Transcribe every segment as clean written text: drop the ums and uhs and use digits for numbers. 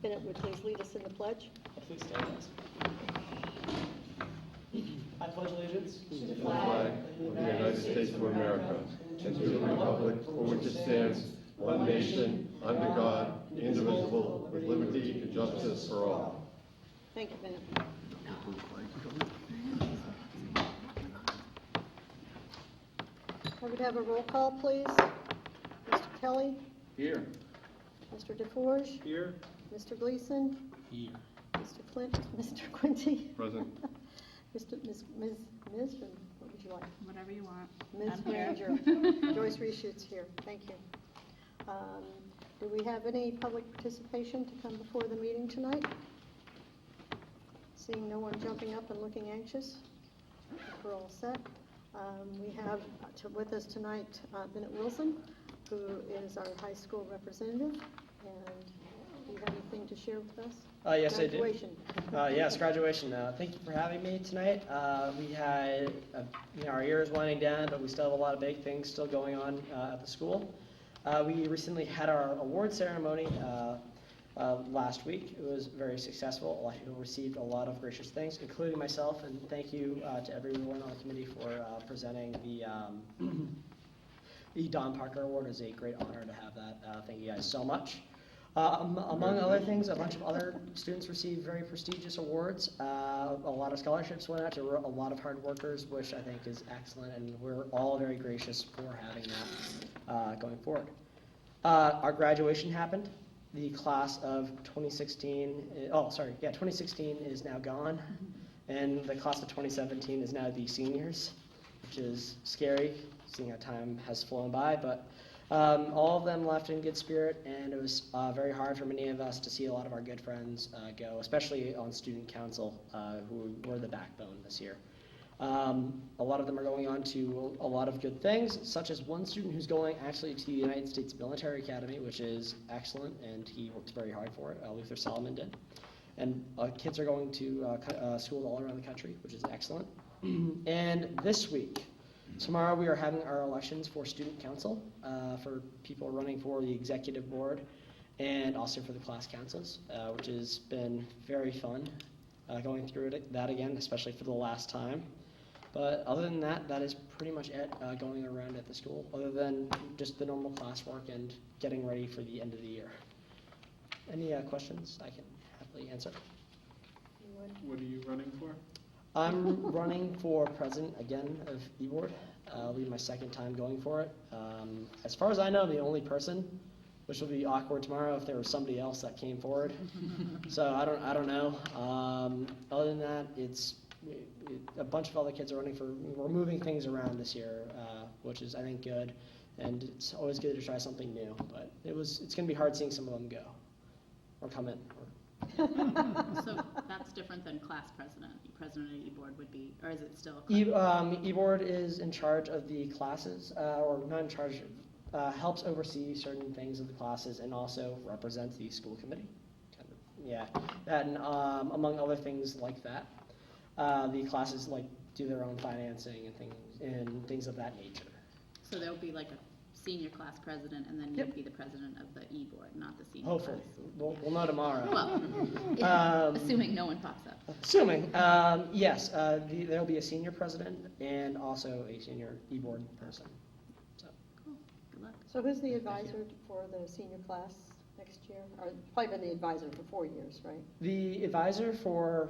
Bennett would please lead us in the pledge. Please stand. I pledge allegiance to the flag of the United States of America and to the republic for which it stands, one nation, under God, indivisible, with liberty and justice for all. Thank you, Bennett. I would have a roll call, please. Mr. Kelly. Here. Mr. DeForge. Here. Mr. Gleason. here. Mr. Flint. Mr. Quinty. Present. Ms. or what would you like? Whatever you want. Ms. I'm here. Ranger. Joyce Reshoot's here. Thank you. Do we have any public participation to come before the meeting tonight? Seeing no one jumping up and looking anxious, we're all set. We have with us tonight Bennett Wilson, who is our high school representative. And do you have anything to share with us? Yes, Graduation. I do. Yes, graduation. Thank you for having me tonight. We had, our year is winding down, but we still have a lot of big things still going on at the school. We recently had our award ceremony last week. It was very successful. A lot of people received a lot of gracious things, including myself, and thank you to everyone on the committee for presenting the Don Parker Award. It was a great honor to have that. Thank you guys so much. Among other things, a bunch of other students received very prestigious awards. A lot of scholarships went out to a lot of hard workers, which I think is excellent, and we're all very gracious for having that going forward. Our graduation happened. The class of 2016, 2016 is now gone, and the class of 2017 is now the seniors, which is scary, seeing how time has flown by, but all of them left in good spirit, and it was very hard for many of us to see a lot of our good friends go, especially on student council, who were the backbone this year. A lot of them are going on to a lot of good things, such as one student who's going actually to the United States Military Academy, which is excellent, and he worked very hard for it. Luther Solomon did. And kids are going to schools all around the country, which is excellent. And this week, tomorrow, we are having our elections for student council, for people running for the executive board, and also for the class councils, which has been very fun going through that again, especially for the last time. But other than that, that is pretty much it going around at the school, other than just the normal classwork and getting ready for the end of the year. Any questions I can happily answer? What are you running for? I'm running for president again of eBoard. It'll be my second time going for it. As far as I know, I'm the only person, which will be awkward tomorrow if there was somebody else that came forward. So I don't know. Other than that, a bunch of other kids are running for. We're moving things around this year, which is I think good, and it's always good to try something new. But it's going to be hard seeing some of them go or come in. So that's different than class president. President of eBoard would be, or is it still a class? eBoard is in charge of the classes, or not in charge, helps oversee certain things of the classes and also represents the school committee. And among other things like that, the classes do their own financing and things of that nature. So there will be like a senior class president, and then you'd be the president of the eBoard, not the senior Hopefully. class. We'll know tomorrow. Well, assuming no one pops up. Assuming, yes, there'll be a senior president and also a senior eBoard person. So. Cool. Good luck. So who's the advisor for the senior class next year? Or probably been the advisor for 4 years, right? The advisor for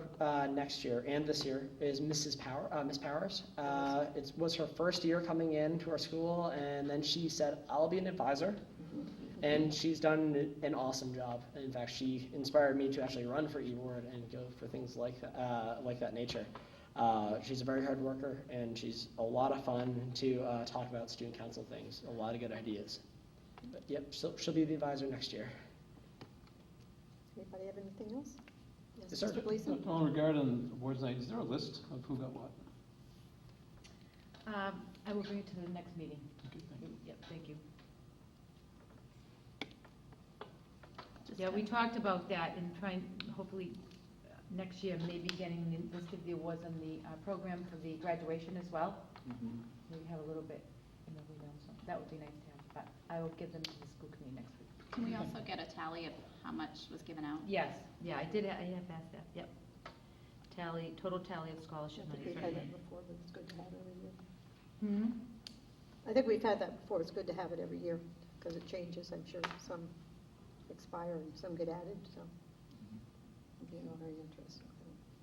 next year and this year is Miss Powers. It was her first year coming in to our school, and then she said, "I'll be an advisor." And she's done an awesome job. In fact, she inspired me to actually run for eBoard and go for things like that nature. She's a very hard worker, and she's a lot of fun to talk about student council things. A lot of good ideas. But yep, she'll be the advisor next year. Anybody have anything else? Yes, sir. Mr. Gleason? Regarding awards night, is there a list of who got what? I will bring it to the next meeting. Okay, thank you. Yep, thank you. Yeah, we talked about that and trying, hopefully, next year, maybe getting the list of the awards on the program for the graduation as well. Maybe have a little bit in the email, so that would be nice to have, but I will give them to the school committee next week. Can we also get a tally of how much was given out? Yes, yeah, I have asked that, yep. Total tally of scholarship I think money. we've had that before, but it's good to have it every year. Hmm? I think we've had that before, it's good to have it every year, because it changes, I'm sure. Some expire and some get added, so it'd be all very interesting.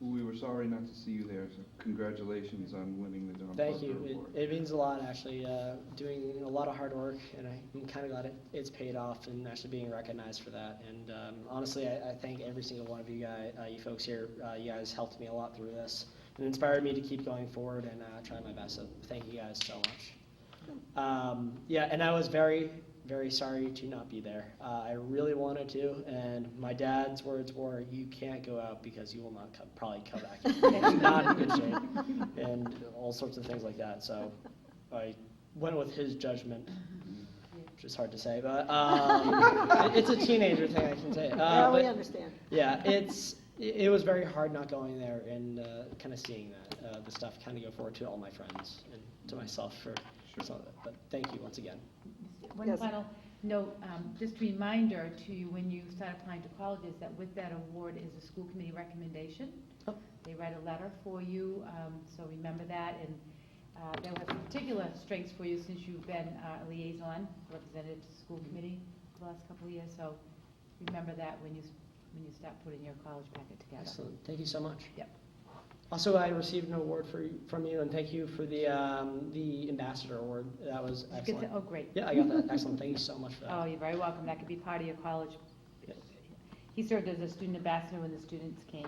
We were sorry not to see you there, so congratulations on winning the Don Thank Parker you. Award. It means a lot, actually, doing a lot of hard work, and I'm kind of glad it's paid off and actually being recognized for that. And honestly, I thank every single one of you guys, you folks here. You guys helped me a lot through this and inspired me to keep going forward and try my best. So thank you guys so much. Yeah, and I was very, very sorry to not be there. I really wanted to, and my dad's words were, "You can't go out because you will not probably come back. You're not in good shape," and all sorts of things like that. So I went with his judgment, which is hard to say, but it's a teenager thing, I can say. Yeah, we but understand. yeah, it was very hard not going there and kind of seeing that the stuff kind of go forward to all my friends and to myself for some of it. But thank you once again. One Yes. final note, just a reminder to you when you start applying to colleges that with that award is a school committee recommendation. Oh. They write a letter for you, so remember that, and they'll have particular strengths for you since you've been a liaison representative to the school committee for the last couple of years, so remember that when you start putting your college packet together. Excellent. Thank you so much. Yep. Also, I received an award from you, and thank you for the ambassador award. That was Did you get excellent. that? Oh, great. Yeah, I got that. Excellent. Thank you so much for that. Oh, you're very welcome. That could be part of your college. Yeah. He served as a student ambassador when the students came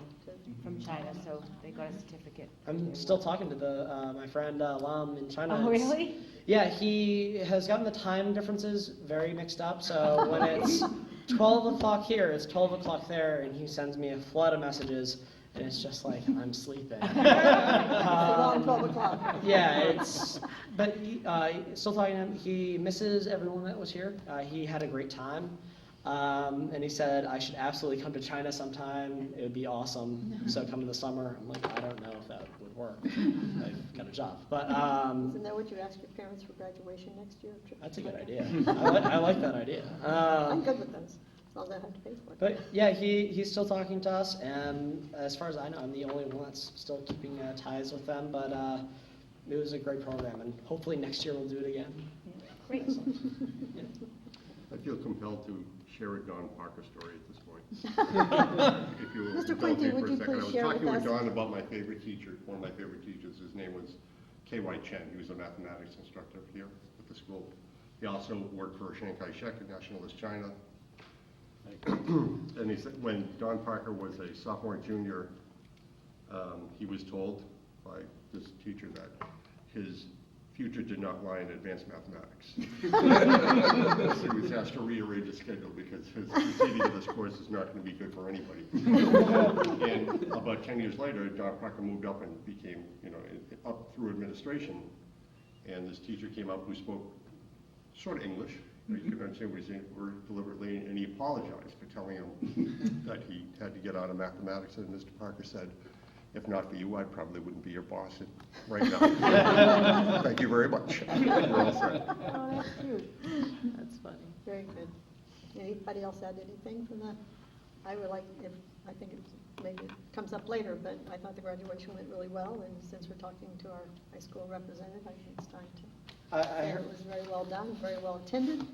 from China, so they got a certificate. I'm still talking to my friend Lam in China. Oh, It's- really? Yeah, he has gotten the time differences very mixed up. So when it's 12 o'clock here, it's 12 o'clock there, and he sends me a flood of messages, and it's just like I'm sleeping. It's a long 12 o'clock. Yeah, but still talking to him. He misses everyone that was here. He had a great time. And he said, I should absolutely come to China sometime. It would be awesome. So come in the summer. I'm like, I don't know if that would work. I've got a job. But Isn't that what you ask your parents for graduation next year? that's a good idea. I like that idea. I'm good with those, as long as I don't have to pay for it. But yeah, he's still talking to us, and as far as I know, I'm the only one that's still keeping ties with them. But it was a great program, and hopefully next year we'll do it again. Great. Yeah. I feel compelled to share a Don Parker story at this point. If you will Mr. indulge Quinty, me would for a you second. please I was share with talking with us? Don about my favorite teacher, one of my favorite teachers. His name was K.Y. Chen. He was a mathematics instructor here at the school. He also worked for Shanghai Shek in Nationalist China. And he said when Don Parker was a sophomore and junior, he was told by this teacher that his future did not lie in advanced mathematics. So he was asked to rearrange his schedule because his proceeding of this course is not going to be good for anybody. And about 10 years later, Don Parker moved up and became, up through administration. And this teacher came up who spoke sort of English. You could understand what he was saying deliberately, and he apologized for telling him that he had to get out of mathematics. And Mr. Parker said, if not for you, I probably wouldn't be your boss right now. Thank you very much. We're all set. Oh, that's cute. That's funny. Very good. Anybody else add anything from that? I would like, I think maybe it comes up later, but I thought the graduation went really well, and since we're talking to our high school representative, I think it's time to. I say heard it was very well done, very well attended.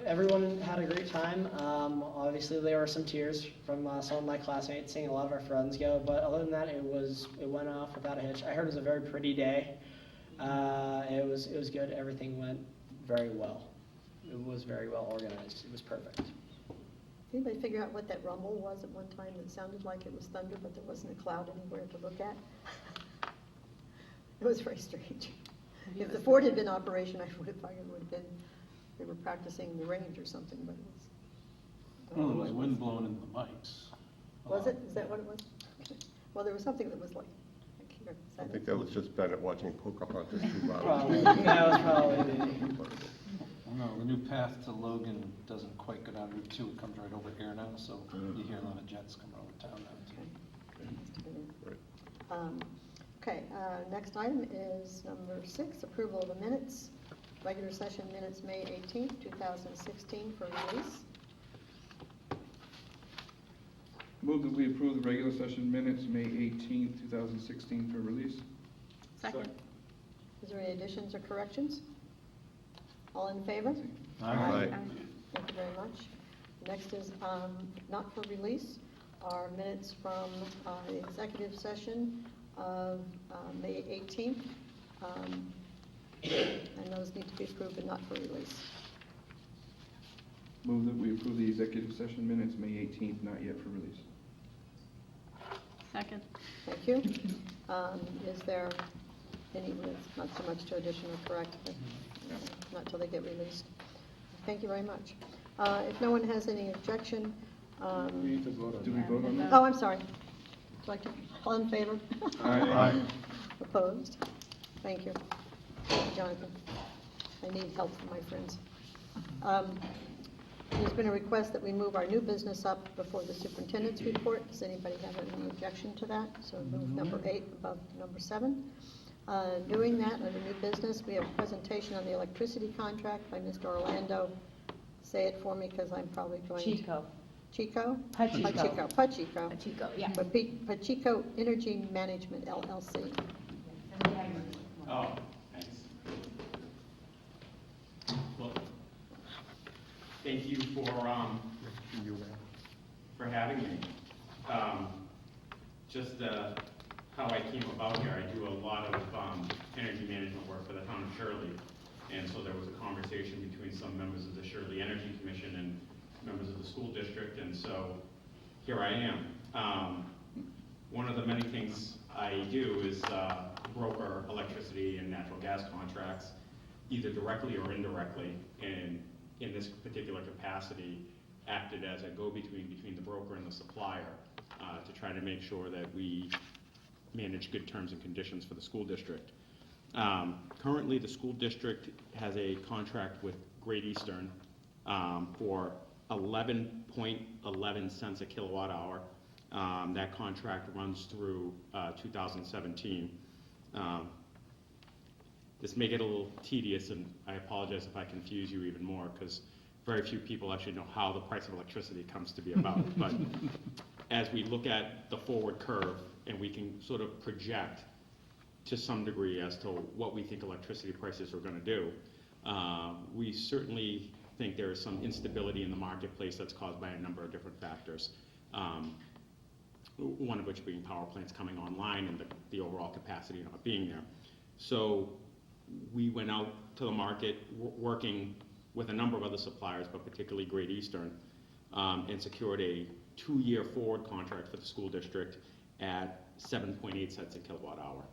everyone had a great time. Obviously, there were some tears from some of my classmates seeing a lot of our friends go, but other than that, it went off without a hitch. I heard it was a very pretty day. It was good. Everything went very well. It was very well organized. It was perfect. Did anybody figure out what that rumble was at one time that sounded like it was thunder, but there wasn't a cloud anywhere to look at? It was very strange. If the fort had been in operation, I would have thought it would have been, they were practicing the range or something, but it was. Well, it was wind blowing in the mics. Was it? Is that what it was? Okay. Well, there was something that was like here. Is I that think it? that was just Bennett watching Pocahontas too loud. Probably. That was probably me. No, the new path to Logan doesn't quite go down Route 2. It comes right over here now, so you hear a lot of jets coming over town now too. Must have been it. Right. Okay, next item is number 6, approval of the minutes regular session minutes, May 18th, 2016, for release. Move that we approve the regular session minutes, May 18th, 2016, for release. Second. Is there any additions or corrections? All in favor? Aye. Thank you very much. Next is, not for release, are minutes from the executive session of May 18th. And those need to be approved but not for release. Move that we approve the executive session minutes, May 18th, not yet for release. Second. Thank you. Is there any, not so much to addition or correct, but not till they get released. Thank you very much. If no one has any objection, We need to vote on. Do we vote on that? oh, I'm sorry. Would you like to, all in favor? Aye. Opposed? Thank you. Thank you, Jonathan. I need help from my friends. There's been a request that we move our new business up before the superintendent's report. Does anybody have any objection to that? So move number 8 above number 7. Doing that, under new business, we have a presentation on the electricity contract by Mr. Orlando. Say it for me, because I'm probably going to... Chico. Chico? Pacheco. Pacheco. Pacheco, yeah. Pacheco Energy Management, LLC. Oh, thanks. Well, thank you for having me. Just how I came about here, I do a lot of energy management work for the town of Shirley, and so there was a conversation between some members of the Shirley Energy Commission and members of the school district, and so here I am. One of the many things I do is broker electricity and natural gas contracts, either directly or indirectly, and in this particular capacity, acted as a go-between between the broker and the supplier to try to make sure that we manage good terms and conditions for the school district. Currently, the school district has a contract with Great Eastern for 11.11 cents a kilowatt hour. That contract runs through 2017. This may get a little tedious, and I apologize if I confuse you even more, because very few people actually know how the price of electricity comes to be about. But as we look at the forward curve, and we can sort of project to some degree as to what we think electricity prices are going to do, we certainly think there is some instability in the marketplace that's caused by a number of different factors. One of which being power plants coming online and the overall capacity not being there. So we went out to the market working with a number of other suppliers, but particularly Great Eastern, and secured a 2-year forward contract for the school district at 7.8 cents a kilowatt hour.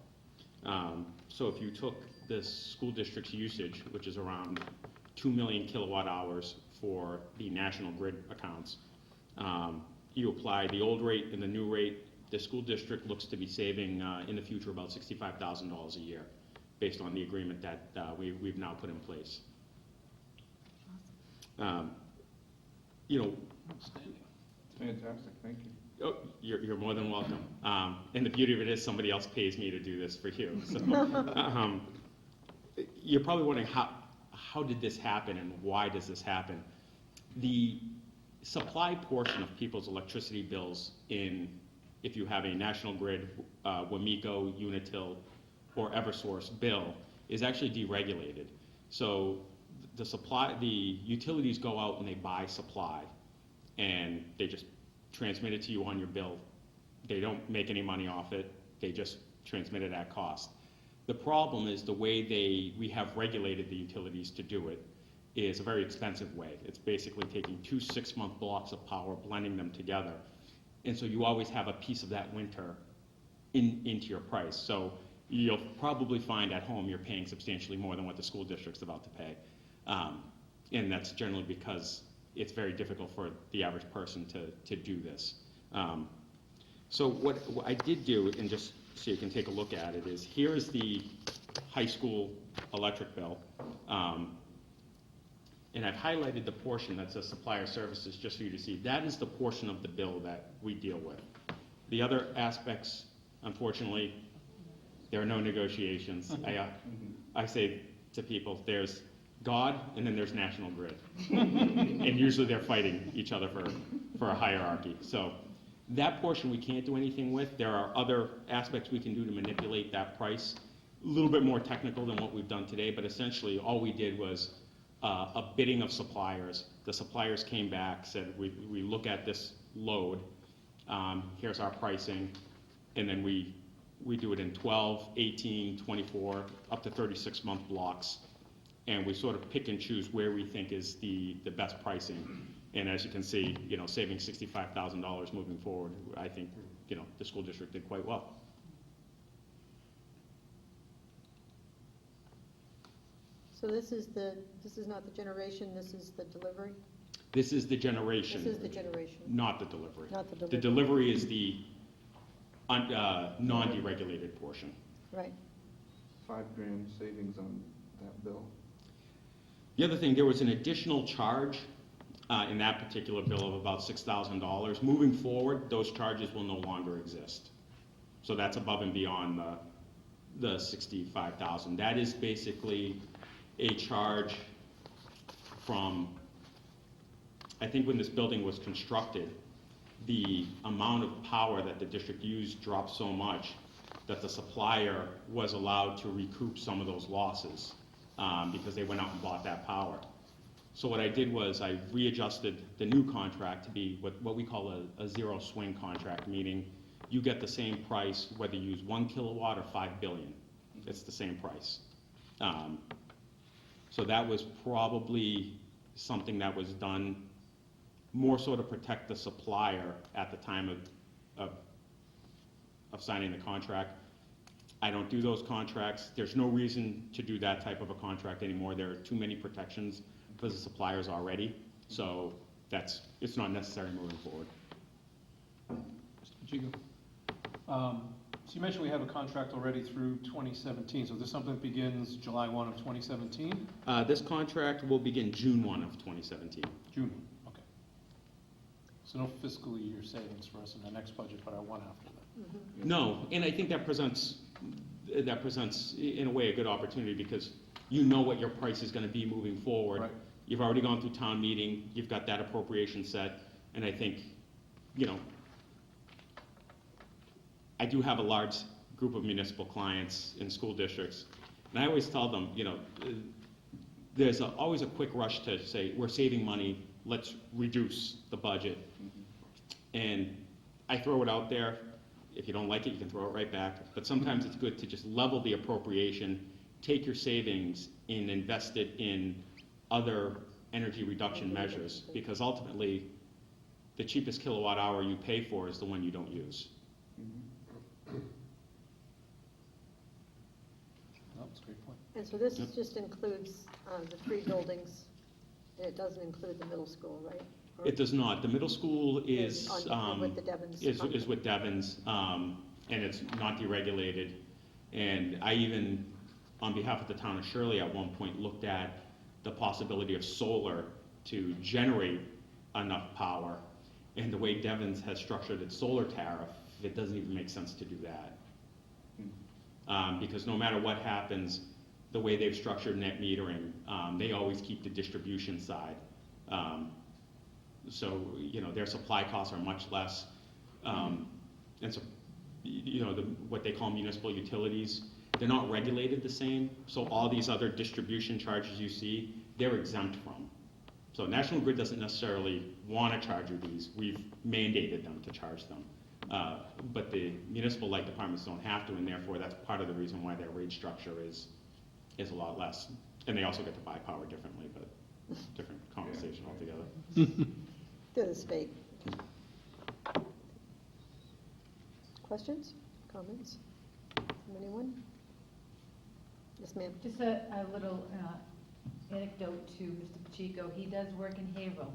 So if you took this school district's usage, which is around 2 million kilowatt hours for the national grid accounts, you apply the old rate and the new rate, the school district looks to be saving in the future about $65,000 a year, based on the agreement that we've now put in place. You know, Fantastic, thank you. oh, you're more than welcome. And the beauty of it is somebody else pays me to do this for you. So, you're probably wondering how did this happen and why does this happen? The supply portion of people's electricity bills if you have a National Grid, WAMECO, Unitil, or Eversource bill, is actually deregulated. So the utilities go out and they buy supply, and they just transmit it to you on your bill. They don't make any money off it. They just transmit it at cost. The problem is the way we have regulated the utilities to do it is a very expensive way. It's basically taking 2 6-month blocks of power, blending them together. And so you always have a piece of that winter into your price. So you'll probably find at home you're paying substantially more than what the school district's about to pay. And that's generally because it's very difficult for the average person to do this. So what I did do, and just so you can take a look at it, is here is the high school electric bill. And I've highlighted the portion that says supplier services just for you to see. That is the portion of the bill that we deal with. The other aspects, unfortunately, there are no negotiations. I say to people, there's God, and then there's National Grid. And usually they're fighting each other for a hierarchy. So that portion we can't do anything with. There are other aspects we can do to manipulate that price. A little bit more technical than what we've done today, but essentially all we did was a bidding of suppliers. The suppliers came back, said, we look at this load, here's our pricing, and then we do it in 12, 18, 24, up to 36-month blocks. And we sort of pick and choose where we think is the best pricing. And as you can see, saving $65,000 moving forward, I think, the school district did quite well. So this is not the generation, this is the delivery? This is the generation. This is the generation, Not the delivery. not the The delivery. delivery is the non-deregulated portion. Right. $5,000 savings on that bill. The other thing, there was an additional charge in that particular bill of about $6,000. Moving forward, those charges will no longer exist. So that's above and beyond the $65,000. That is basically a charge from, I think when this building was constructed, the amount of power that the district used dropped so much that the supplier was allowed to recoup some of those losses because they went out and bought that power. So what I did was I readjusted the new contract to be what we call a zero swing contract, meaning you get the same price whether you use 1 kilowatt or 5 billion. It's the same price. So that was probably something that was done more so to protect the supplier at the time of signing the contract. I don't do those contracts. There's no reason to do that type of a contract anymore. There are too many protections for the suppliers already. So it's not necessary moving forward. Mr. Pacheco. So you mentioned we have a contract already through 2017. So is this something that begins July 1 of 2017? This contract will begin June 1 of 2017. June, okay. So no fiscal year savings for us in the next budget, but our one after that. No, and I think that presents in a way a good opportunity because you know what your price is going to be moving forward. Right. You've already gone through town meeting, you've got that appropriation set, and I think, I do have a large group of municipal clients in school districts, and I always tell them, there's always a quick rush to say, we're saving money, let's reduce the budget. And I throw it out there. If you don't like it, you can throw it right back. But sometimes it's good to just level the appropriation, take your savings and invest it in other energy reduction measures, because ultimately, the cheapest kilowatt hour you pay for is the one you don't use. No, that's a great point. And so this Yep. just includes the 3 buildings, and it doesn't include the middle school, right? Or It does not. The middle school with the Devon's is contract? with Devon's, and it's not deregulated. And I even, on behalf of the town of Shirley, at one point looked at the possibility of solar to generate enough power. And the way Devon's has structured its solar tariff, it doesn't even make sense to do that. Because no matter what happens, the way they've structured net metering, they always keep the distribution side. So, their supply costs are much less. And so, what they call municipal utilities, they're not regulated the same. So all these other distribution charges you see, they're exempt from. So National Grid doesn't necessarily want to charge you these. We've mandated them to charge them. But the municipal light departments don't have to, and therefore that's part of the reason why their rate structure is a lot less. And they also get to buy power differently, but different conversation altogether. To the state. Questions, comments from anyone? Yes, ma'am. Just a little anecdote to Mr. Pacheco. He does work in Haverhill,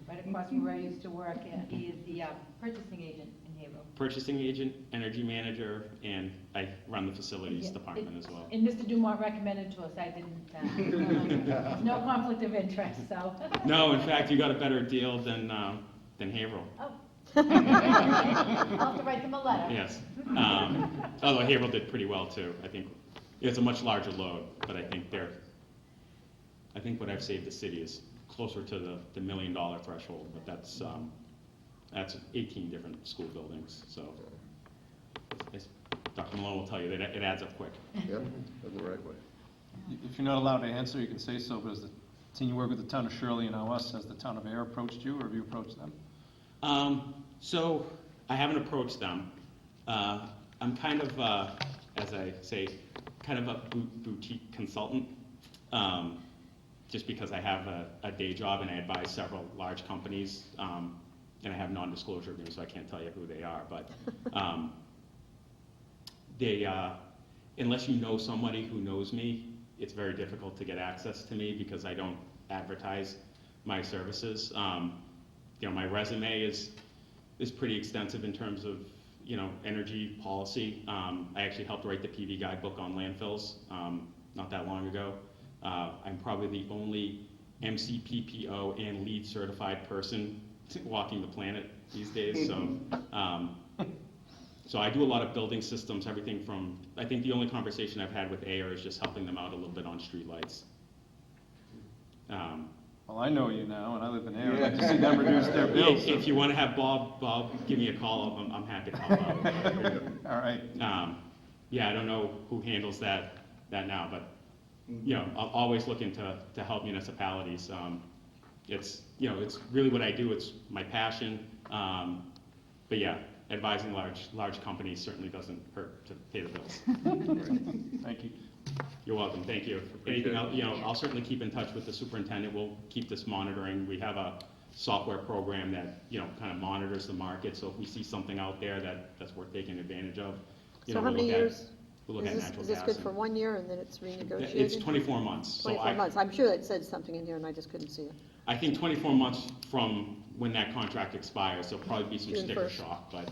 right across from where I used to work. And he is the purchasing agent in Haverhill. Purchasing agent, energy manager, and I run the facilities department as well. And Mr. Dumont recommended to us. I didn't. No conflict of interest, so. No, in fact, you got a better deal than Haverhill. Oh. I'll have to write them a letter. Yes. Although Haverhill did pretty well too. I think it's a much larger load, but I think I think what I've saved the city is closer to the $1 million threshold, but that's 18 different school buildings, so. Dr. Malone will tell you that it adds up quick. Yep, that's the right way. If you're not allowed to answer, you can say so, but as the team you work with the town of Shirley and now us, has the town of Air approached you, or have you approached them? So I haven't approached them. I'm kind of, as I say, kind of a boutique consultant, just because I have a day job and I advise several large companies, and I have non-disclosure agreements, so I can't tell you who they are, but unless you know somebody who knows me, it's very difficult to get access to me because I don't advertise my services. My resume is pretty extensive in terms of, energy policy. I actually helped write the PV guidebook on landfills not that long ago. I'm probably the only MCPPO and LEED certified person walking the planet these days. So I do a lot of building systems, everything from, I think the only conversation I've had with AIR is just helping them out a little bit on streetlights. Well, I know you now, and I live in Air, I'd like to see them reduce their bills. If you want to have Bob give me a call, I'm happy to help out. All right. Yeah, I don't know who handles that now, but, I'm always looking to help municipalities. It's really what I do, it's my passion. But yeah, advising large companies certainly doesn't hurt to pay the bills. Thank you. You're welcome, thank you. Anything else, I'll certainly keep in touch with the superintendent. We'll keep this monitoring. We have a software program that, kind of monitors the market. So if we see something out there that's worth taking advantage of, So how many years? We'll look at natural gas. Is this good for 1 year and then it's renegotiated? It's 24 months. 24 months. I'm sure it said something in here and I just couldn't see it. I think 24 months from when that contract expires, so probably be some June sticker 1st. shock, but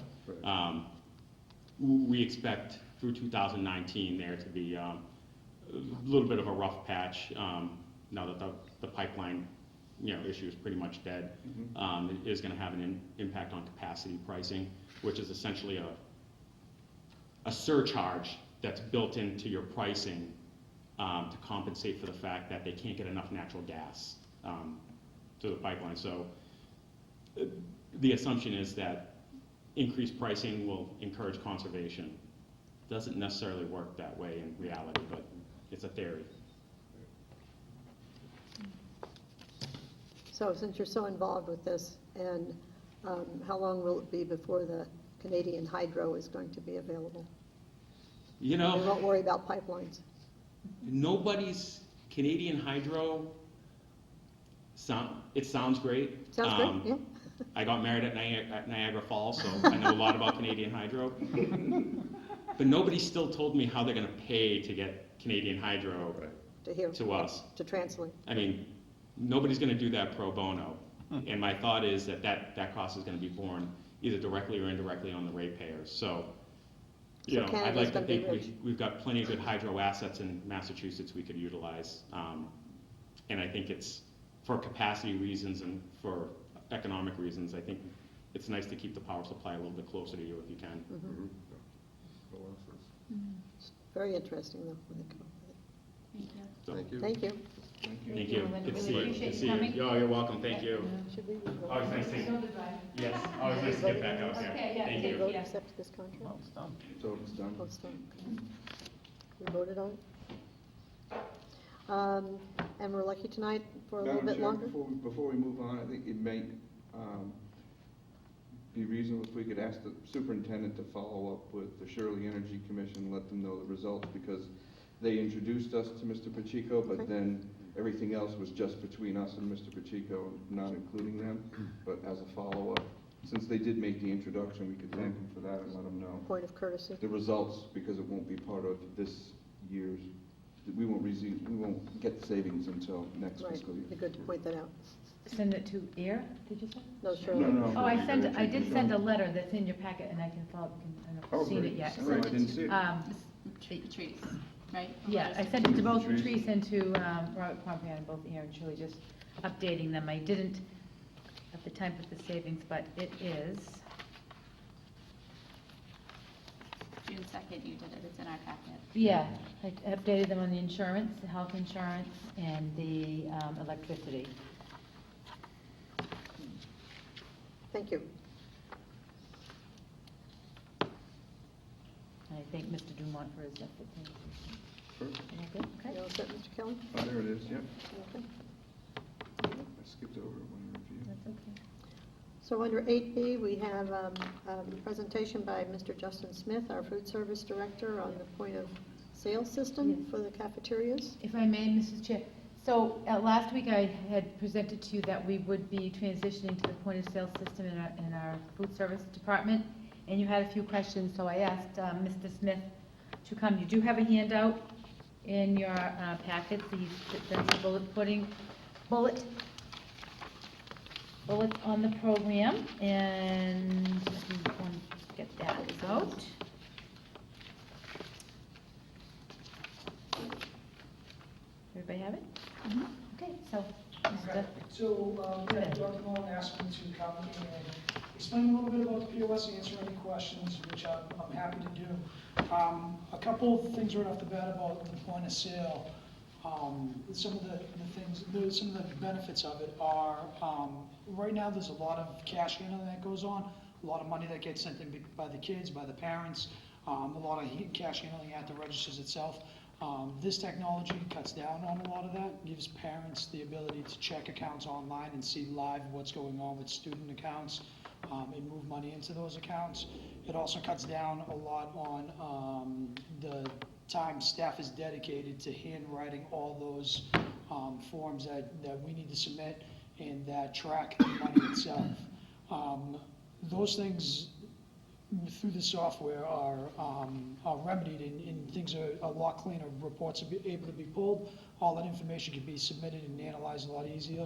we expect through 2019 there to be a little bit of a rough patch now that the pipeline issue is pretty much dead. It is going to have an impact on capacity pricing, which is essentially a surcharge that's built into your pricing to compensate for the fact that they can't get enough natural gas to the pipeline. So the assumption is that increased pricing will encourage conservation. Doesn't necessarily work that way in reality, but it's a theory. So since you're so involved with this, and how long will it be before the Canadian hydro is going to be available? We won't worry about pipelines. Nobody's Canadian hydro. It sounds great. Sounds good, yeah. I got married at Niagara Falls, so I know a lot about Canadian hydro. But nobody still told me how they're going to pay to get Canadian hydro to us. To translate. I mean, nobody's going to do that pro bono. And my thought is that cost is going to be borne either directly or indirectly on the ratepayers. So I'd like to think we've got plenty of good hydro assets in Massachusetts we could utilize. And I think it's for capacity reasons and for economic reasons, I think it's nice to keep the power supply a little bit closer to you if you can. Mm-hmm. It's very interesting, though, when they come up with it. Thank you. So, Thank you. Thank you. Really Good to see you. appreciate Good to you see coming. you. Oh, you're welcome. Thank you. Should we vote? Always nice to, Go to drive. yes, always nice to get back out here. Okay, yeah, Thank take you. Vote Yeah. accept this contract? Well, it's done. So it's done. Oh, it's done. Okay. We voted on it? And we're lucky tonight for a little Madam bit Chair, longer? before we move on, I think it may be reasonable if we could ask the superintendent to follow up with the Shirley Energy Commission, let them know the results, because they introduced us to Mr. Pacheco, but Okay. then everything else was just between us and Mr. Pacheco, not including them. But as a follow-up, since they did make the introduction, we could thank them for that and let them know Point of courtesy. the results, because it won't be part of this year's, we won't get the savings until next Right, fiscal year. be good to point that out. Send it to Air, did you say? No, sure. No. Oh, I did send a letter that's in your packet, and I can follow, I haven't seen it yet. All right, I didn't see it. Patrice, right? Yeah, I sent it to both Patrice and to Robert Pompeo, and both Air and Shirley, just updating them. I didn't at the time put the savings, but it is June 2nd. packet, you did it, it's in our packet. Yeah, I updated them on the insurance, the health insurance, and the electricity. Thank you. And I thank Mr. Dumont for his effort. Perfect. Is that good? You Okay. all set, Mr. Kelly? Oh, there it is, yep. Okay. I skipped over one review. That's okay. So under 8B, we have a presentation by Mr. Justin Smith, our food service director, on the point of sale system Yes. for the cafeterias. If I may, Mrs. Chair, so last week I had presented to you that we would be transitioning to the point of sale system in our food service department, and you had a few questions, so I asked Mr. Smith to come. You do have a handout in your packets. He's done some bullets on the program, and let me go and get that out. Everybody have it? Okay, so, Okay, Mr. so, Go ahead. Dr. Mullen asked me to come and explain a little bit about the POS, answer any questions, which I'm happy to do. A couple of things right off the bat about the point of sale. Some of the things, some of the benefits of it are, right now there's a lot of cash handling that goes on, a lot of money that gets sent in by the kids, by the parents, a lot of cash handling at the registers itself. This technology cuts down on a lot of that, gives parents the ability to check accounts online and see live what's going on with student accounts, and move money into those accounts. It also cuts down a lot on the time staff is dedicated to handwriting all those forms that we need to submit and that track the money itself. Those things through the software are remedied and things are a lot cleaner. Reports are able to be pulled. All that information can be submitted and analyzed a lot easier.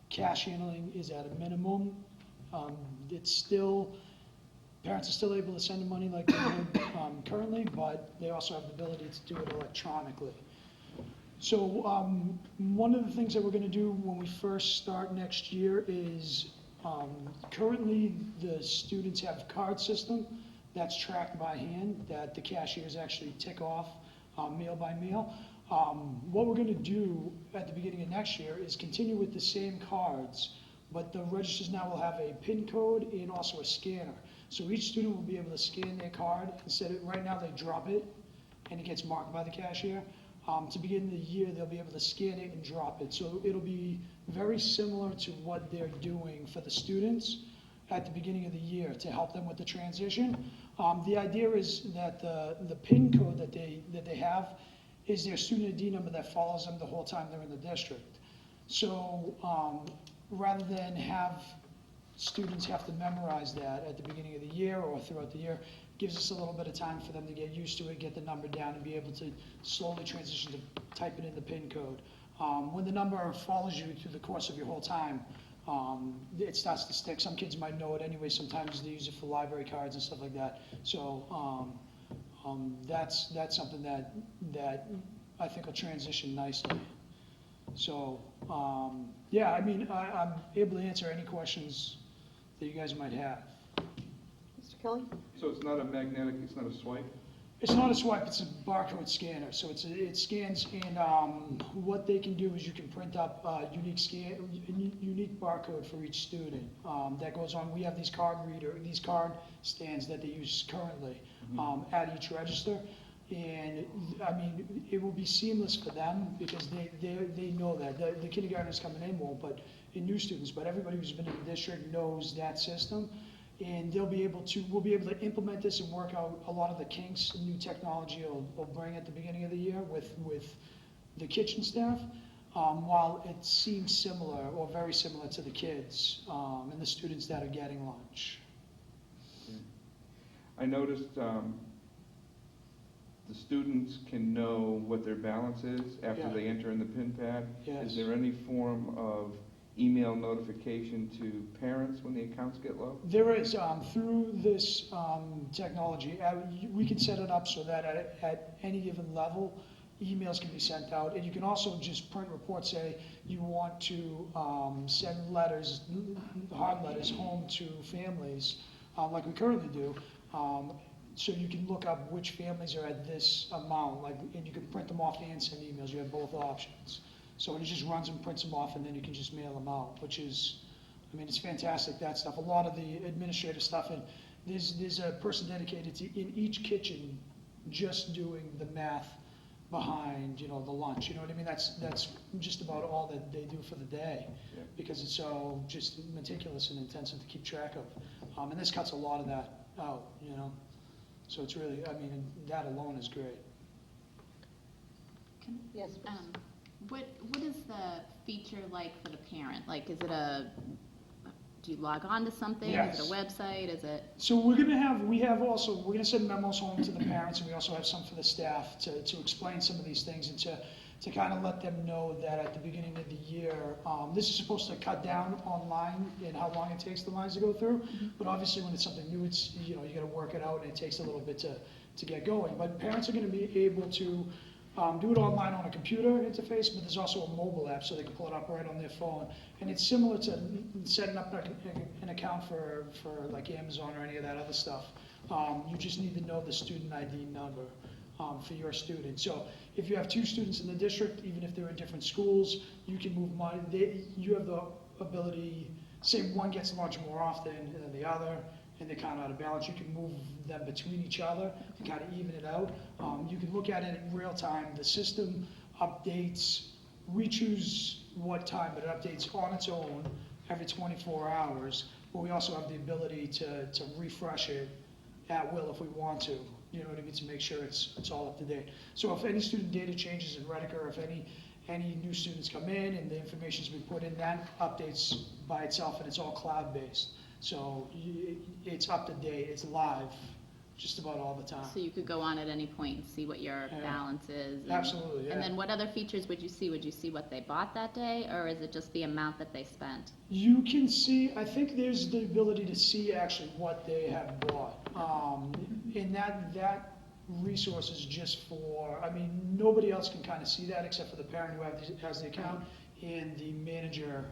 Cash handling is at a minimum. Parents are still able to send the money like they would currently, but they also have the ability to do it electronically. So one of the things that we're going to do when we first start next year is currently the students have a card system that's tracked by hand that the cashiers actually tick off meal by meal. What we're going to do at the beginning of next year is continue with the same cards, but the registers now will have a PIN code and also a scanner. So each student will be able to scan their card. Right now they drop it and it gets marked by the cashier. To begin the year, they'll be able to scan it and drop it. So it'll be very similar to what they're doing for the students at the beginning of the year to help them with the transition. The idea is that the PIN code that they have is their student ID number that follows them the whole time they're in the district. So rather than have students have to memorize that at the beginning of the year or throughout the year, gives us a little bit of time for them to get used to it, get the number down, and be able to slowly transition to typing in the PIN code. When the number follows you through the course of your whole time, it starts to stick. Some kids might know it anyway. Sometimes they use it for library cards and stuff like that. So that's something that I think will transition nicely. So yeah, I mean, I'm able to answer any questions that you guys might have. Mr. Kelly? So it's not a magnetic, it's not a swipe? It's not a swipe, it's a barcode scanner. So it scans, and what they can do is you can print up a unique barcode for each student that goes on. We have these card stands that they use currently at each register. And I mean, it will be seamless for them because they know that. The kindergartners coming in won't, but in new students, but everybody who's been in the district knows that system. And we'll be able to implement this and work out a lot of the kinks and new technology will bring at the beginning of the year with the kitchen staff, while it seems similar or very similar to the kids and the students that are getting lunch. I noticed the students can know what their balance is after Yeah. they enter in the PIN pad. Yes. Is there any form of email notification to parents when the accounts get low? There is, through this technology, we can set it up so that at any given level, emails can be sent out. And you can also just print reports, say you want to send letters, hard letters, home to families, like we currently do. So you can look up which families are at this amount, like, and you can print them off and send emails, you have both options. So it just runs and prints them off, and then you can just mail them out, which is, I mean, it's fantastic, that stuff. A lot of the administrative stuff, and there's a person dedicated to, in each kitchen, just doing the math behind, you know, the lunch, you know what I mean? That's just about all that they do for the day, Yeah. because it's so just meticulous and intensive to keep track of. And this cuts a lot of that out, you know? So it's really, I mean, that alone is great. Yes, please. What is the feature like for the parent? Like, is it do you log on to something? Yes. Is it a website? Is it? So we're gonna send memos home to the parents, and we also have some for the staff to explain some of these things and to kind of let them know that at the beginning of the year, this is supposed to cut down on line and how long it takes the lines to go through. But obviously, when it's something new, it's, you know, you gotta work it out, and it takes a little bit to get going. But parents are gonna be able to do it online on a computer interface, but there's also a mobile app, so they can pull it up right on their phone. And it's similar to setting up an account for like Amazon or any of that other stuff. You just need to know the student ID number for your student. So if you have two students in the district, even if they're in different schools, you can move money. You have the ability, say one gets lunch more often than the other, and they're kind of out of balance, you can move them between each other and kind of even it out. You can look at it in real time. The system updates, we choose what time, but it updates on its own every 24 hours. But we also have the ability to refresh it at will if we want to, you know what I mean, to make sure it's all up to date. So if any student data changes in Rediker, or if any new students come in and the information's been put in, that updates by itself, and it's all cloud-based. So it's up to date, it's live, just about all the time. So you could go on at any point and see what your balance is. Absolutely, yeah. And then what other features would you see? Would you see what they bought that day, or is it just the amount that they spent? You can see, I think there's the ability to see actually what they have bought. And that resource is just for, I mean, nobody else can kind of see that except for the parent who has the account and the manager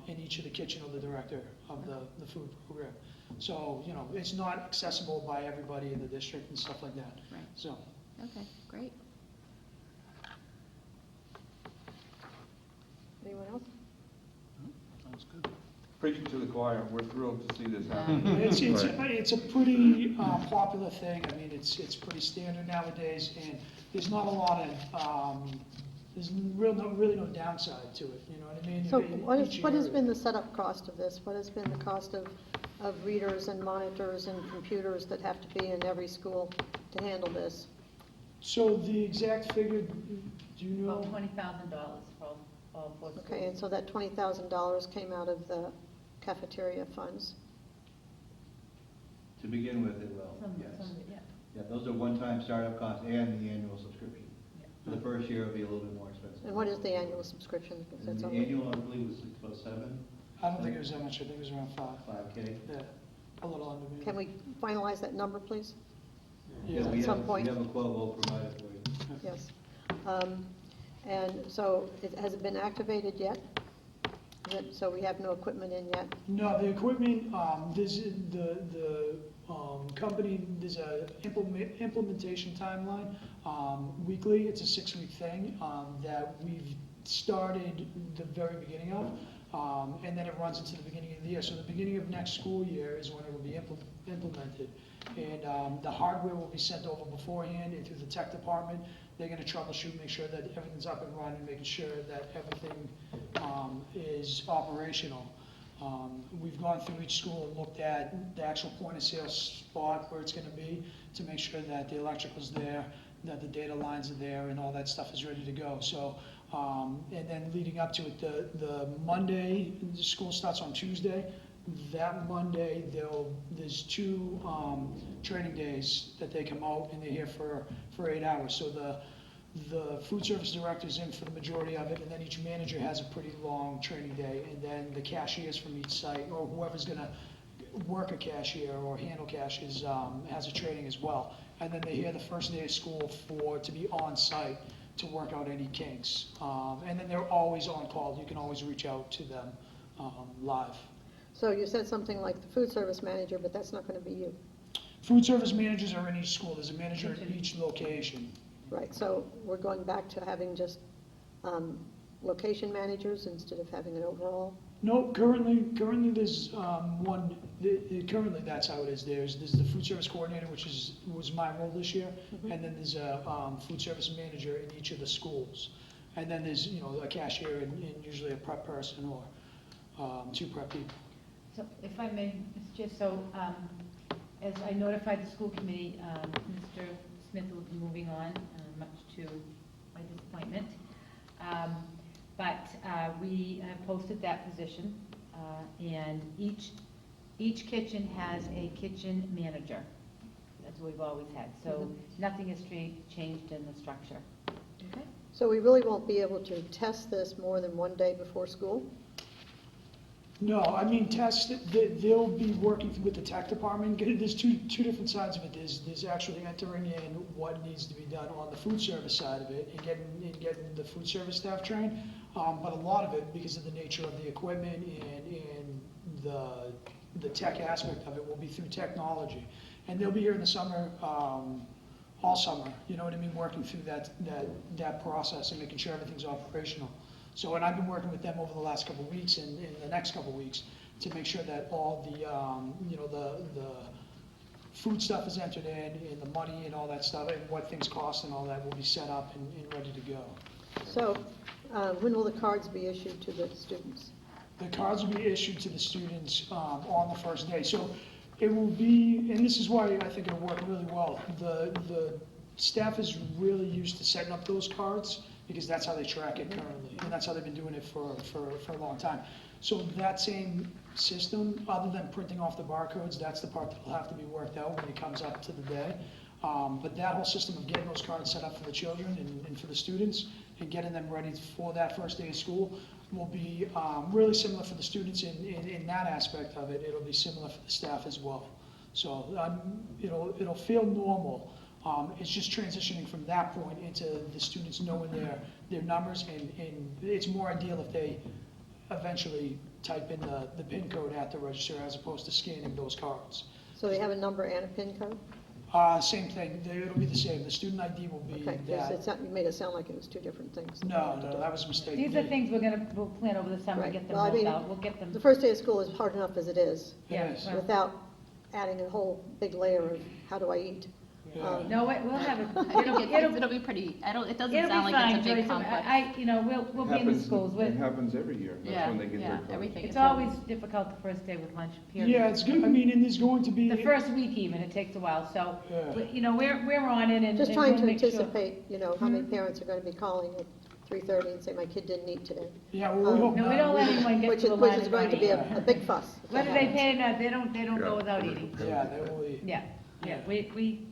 in each of the kitchen or the director of the food program. So, you know, it's not accessible by everybody in the district and stuff like that. Right. So. Okay, great. Anyone else? Sounds good. Preaching to the choir, we're thrilled to see this happen. It's a pretty popular thing. I mean, it's pretty standard nowadays, and there's not a lot of, there's really no downside to it, you know what I mean? So In what each has area. been the setup cost of this? What has been the cost of readers and monitors and computers that have to be in every school to handle this? So the exact figure, do you know? About $20,000 for all four schools. Okay, and so that $20,000 came out of the cafeteria funds? To begin with, it will, Some yes. of it, yeah. Yeah, those are one-time startup costs and the annual subscription. Yeah. For the first year, it'll be a little bit more expensive. And what is the annual subscription? Because And that's the only- annual, I believe, was about I don't think it was that much, I think it was around 5K. Yeah, a little under maybe. Can we finalize that number, please? Yeah. We At some have- point. We have a quote we'll provide it for you. Yes. And so has it been activated yet? So we have no equipment in yet? No, the equipment, there's the company, there's a implementation timeline, weekly, it's a 6-week thing, that we've started the very beginning of, and then it runs into the beginning of the year. So the beginning of next school year is when it will be implemented. And the hardware will be sent over beforehand and through the tech department. They're gonna troubleshoot, make sure that everything's up and running, making sure that everything is operational. We've gone through each school and looked at the actual point of sale spot where it's gonna be to make sure that the electrical's there, that the data lines are there, and all that stuff is ready to go. So, and then leading up to it, the Monday, the school starts on Tuesday. That Monday, there's 2 training days that they come out and they're here for 8 hours. So the food service director's in for the majority of it, and then each manager has a pretty long training day, and then the cashiers from each site, or whoever's gonna work a cashier or handle cash has a training as well. And then they're here the first day of school to be on site to work out any kinks. And then they're always on call. You can always reach out to them live. So you said something like the food service manager, but that's not going to be you. Food service managers are in each school, there's a manager at each location. Right, so we're going back to having just location managers instead of having an overall? No, currently there's currently that's how it is. There's the food service coordinator, was my role this year, and then there's a food service manager in each of the schools. And then there's, a cashier and usually a prep person or 2 prep people. So if I may, it's just so, as I notified the school committee, Mr. Smith will be moving on, much to my disappointment. But we have posted that position, and each kitchen has a kitchen manager. That's what we've always had. So nothing has changed in the structure. Okay? So we really won't be able to test this more than one day before school? No, I mean, they'll be working with the tech department. There's two different sides of it. There's actually entering in what needs to be done on the food service side of it and getting the food service staff trained. But a lot of it, because of the nature of the equipment and the tech aspect of it, will be through technology. And they'll be here in the summer, all summer, you know what I mean, working through that process and making sure everything's operational. So, and I've been working with them over the last couple of weeks and in the next couple of weeks to make sure that all the, the food stuff is entered in and the money and all that stuff and what things cost and all that will be set up and ready to go. So when will the cards be issued to the students? The cards will be issued to the students on the first day. So it will be, and this is why I think it'll work really well. The staff is really used to setting up those cards because that's how they track it currently, and that's how they've been doing it for a long time. So that same system, other than printing off the barcodes, that's the part that will have to be worked out when it comes up to the day. But that whole system of getting those cards set up for the children and for the students and getting them ready for that first day of school will be really similar for the students in that aspect of it. It'll be similar for the staff as well. So it'll feel normal. It's just transitioning from that point into the students knowing their numbers, and it's more ideal if they eventually type in the PIN code at the register as opposed to scanning those cards. So they have a number and a PIN code? Same thing. It'll be the same. The student ID will be Okay, that. because you made it sound like it was 2 different things. No, that was a mistake. These are things we'll plan over the summer, Right. get them Well, I rolled mean, out, we'll get them. The first day of school is hard enough as it is, Yeah, Yes. well, without adding a whole big layer of how do I eat? Yeah. No, we'll have it, I think it'll be pretty, it doesn't it'll sound be like fine, it's a big Joyce. complex. We'll be in the schools. It happens every year. That's Yeah, when they get their yeah, cards. everything. It's always difficult the first day with lunch, period. Yeah, it's good. I mean, and there's going to be. The first week even, it takes a while, so, Yeah. we're on it and Just and trying we'll to make sure. anticipate, how many parents are going to be calling at 3:30 and say, my kid didn't eat today. Yeah, well, we hope No, not. we don't let anyone get Which to is, the which line is of going to be running. a big fuss. if that Whether they happens. pay or not, they don't Yeah. go without eating. Yeah, they will eat. Yeah, we,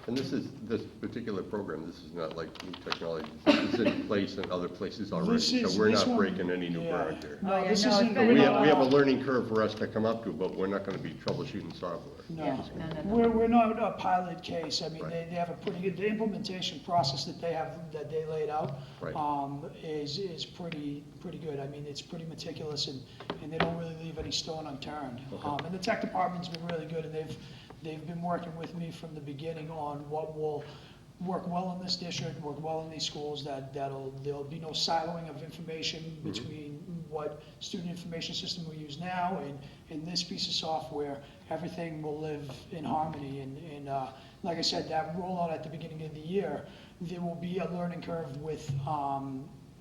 And this particular program, this is not like new technology. This is in place in other places already, so we're this not one- breaking any new yeah. ground here. Oh, No, yeah, this no, isn't. it's gonna We be have a learning curve for us to come up to, but we're not gonna be troubleshooting software. No. yeah, no. We're not a pilot case. I mean, Right. they have a pretty good, the implementation process that they have, that they laid out, Right. is pretty good. I mean, it's pretty meticulous and they don't really leave any stone unturned. Okay. And the tech department's been really good and they've been working with me from the beginning on what will work well in this district, work well in these schools, there'll be no siloing of information between what student information system we use now and this piece of software. Everything will live in harmony and like I said, that rollout at the beginning of the year, there will be a learning curve with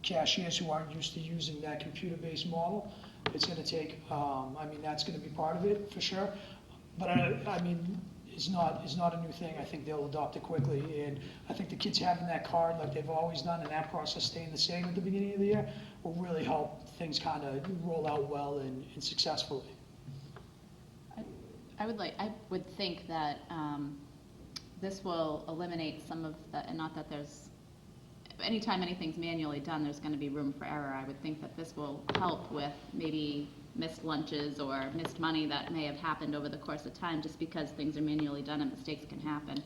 cashiers who aren't used to using that computer-based model. It's gonna take, that's gonna be part of it for sure. But it's not a new thing. I think they'll adopt it quickly, and I think the kids having that card like they've always done and that process staying the same at the beginning of the year will really help things kind of roll out well and successfully. I would think that this will eliminate some of the, and not that there's, anytime anything's manually done, there's going to be room for error. I would think that this will help with maybe missed lunches or missed money that may have happened over the course of time just because things are manually done and mistakes can happen.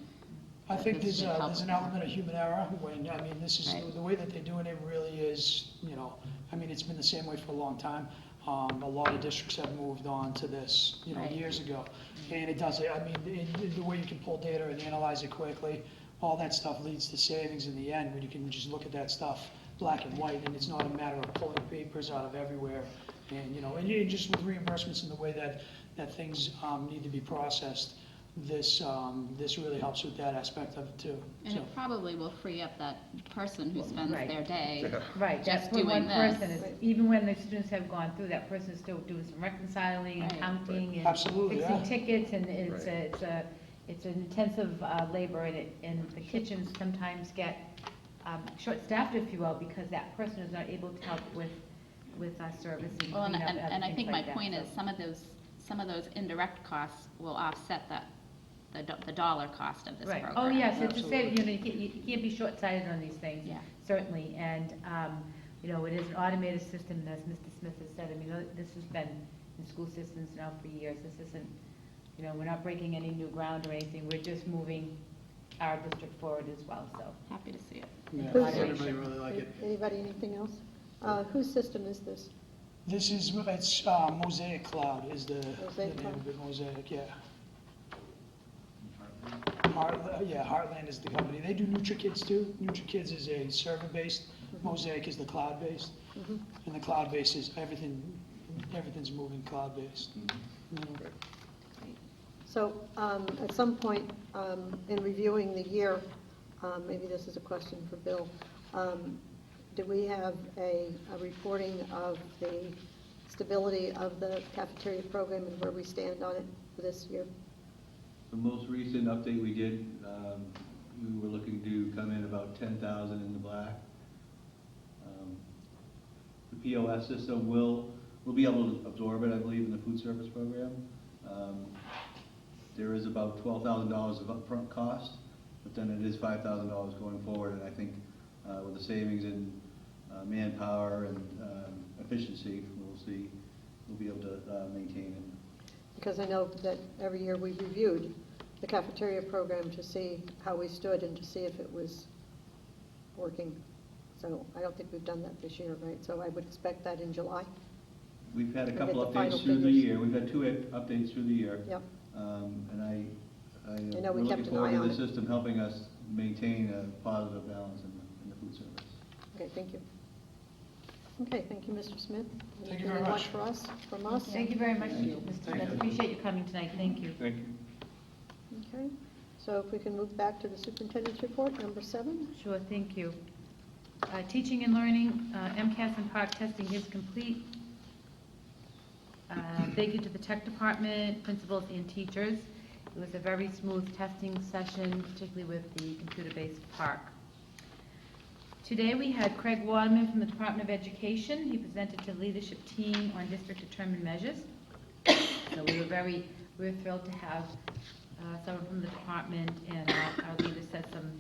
I think This there's should help an with element of human error when, this is, Right. the way that they're doing it really is, it's been the same way for a long time. A lot of districts have moved on to this, Right. years ago. And it does, I mean, the way you can pull data and analyze it quickly, all that stuff leads to savings in the end, when you can just look at that stuff black and white, and it's not a matter of pulling papers out of everywhere. And, and just with reimbursements and the way that things need to be processed, this really helps with that aspect of it too. And So, it probably will free up that person who spends Right. their day. Right, that's Just what doing one person this. is, even when the students have gone through, that person is still doing some reconciling and Right. counting and Absolutely, fixing yeah. tickets, and it's Right. it's an intensive labor, and the kitchens sometimes get short-staffed, if you will, because that person is not able to help with service and Well, cleanup and I things think my like that, point so. is, some of those indirect costs will offset the dollar cost of this Right, program. oh, yes, it's a Absolutely. save, you can't be short-sighted on these things, Yeah. certainly, and, it is an automated system, and as Mr. Smith has said, I mean, this has been in school systems now for years, this isn't, we're not breaking any new ground or anything, we're just moving our district forward as well, so. Happy to see it. yeah, Who's- everybody really like it. Anybody, anything else? Whose system is this? It's Mosaic Cloud is the Mosaic name Cloud. of it, Mosaic, yeah. Heartland is the company. They do NutriKids too. NutriKids is a server-based, Mosaic is the cloud-based. Mhm. And the cloud-based is everything's moving cloud-based. So at some point in reviewing the year, maybe this is a question for Bill, do we have a reporting of the stability of the cafeteria program and where we stand on it for this year? The most recent update we did, we were looking to come in about 10,000 in the black. The POS system will be able to absorb it, I believe, in the food service program. There is about $12,000 of upfront cost, but then it is $5,000 going forward, and I think with the savings in manpower and efficiency, we'll be able to maintain it. Because I know that every year we reviewed the cafeteria program to see how we stood and to see if it was working. So I don't think we've done that this year, right? So I would expect that in July. We've had a We'll couple get the final updates through the figures. year. We've had two updates through the year. Yep. And I know we we're kept looking an forward eye to on the it. system helping us maintain a positive balance in the food service. Okay, thank you. Okay, thank you, Mr. Smith. Thank you Anything very you want much. from us? Thank you very much, Thank you. Mr. Smith, appreciate you coming tonight, thank you. Thank you. Okay, so if we can move back to the superintendent's report, number 7. Sure, thank you. Teaching and learning, MCAS and PARC testing is complete. Thank you to the tech department, principals, and teachers. It was a very smooth testing session, particularly with the computer-based PARC. Today, we had Craig Waterman from the Department of Education. He presented to the leadership team on district-determined measures. So we were thrilled to have someone from the department, and our leader said some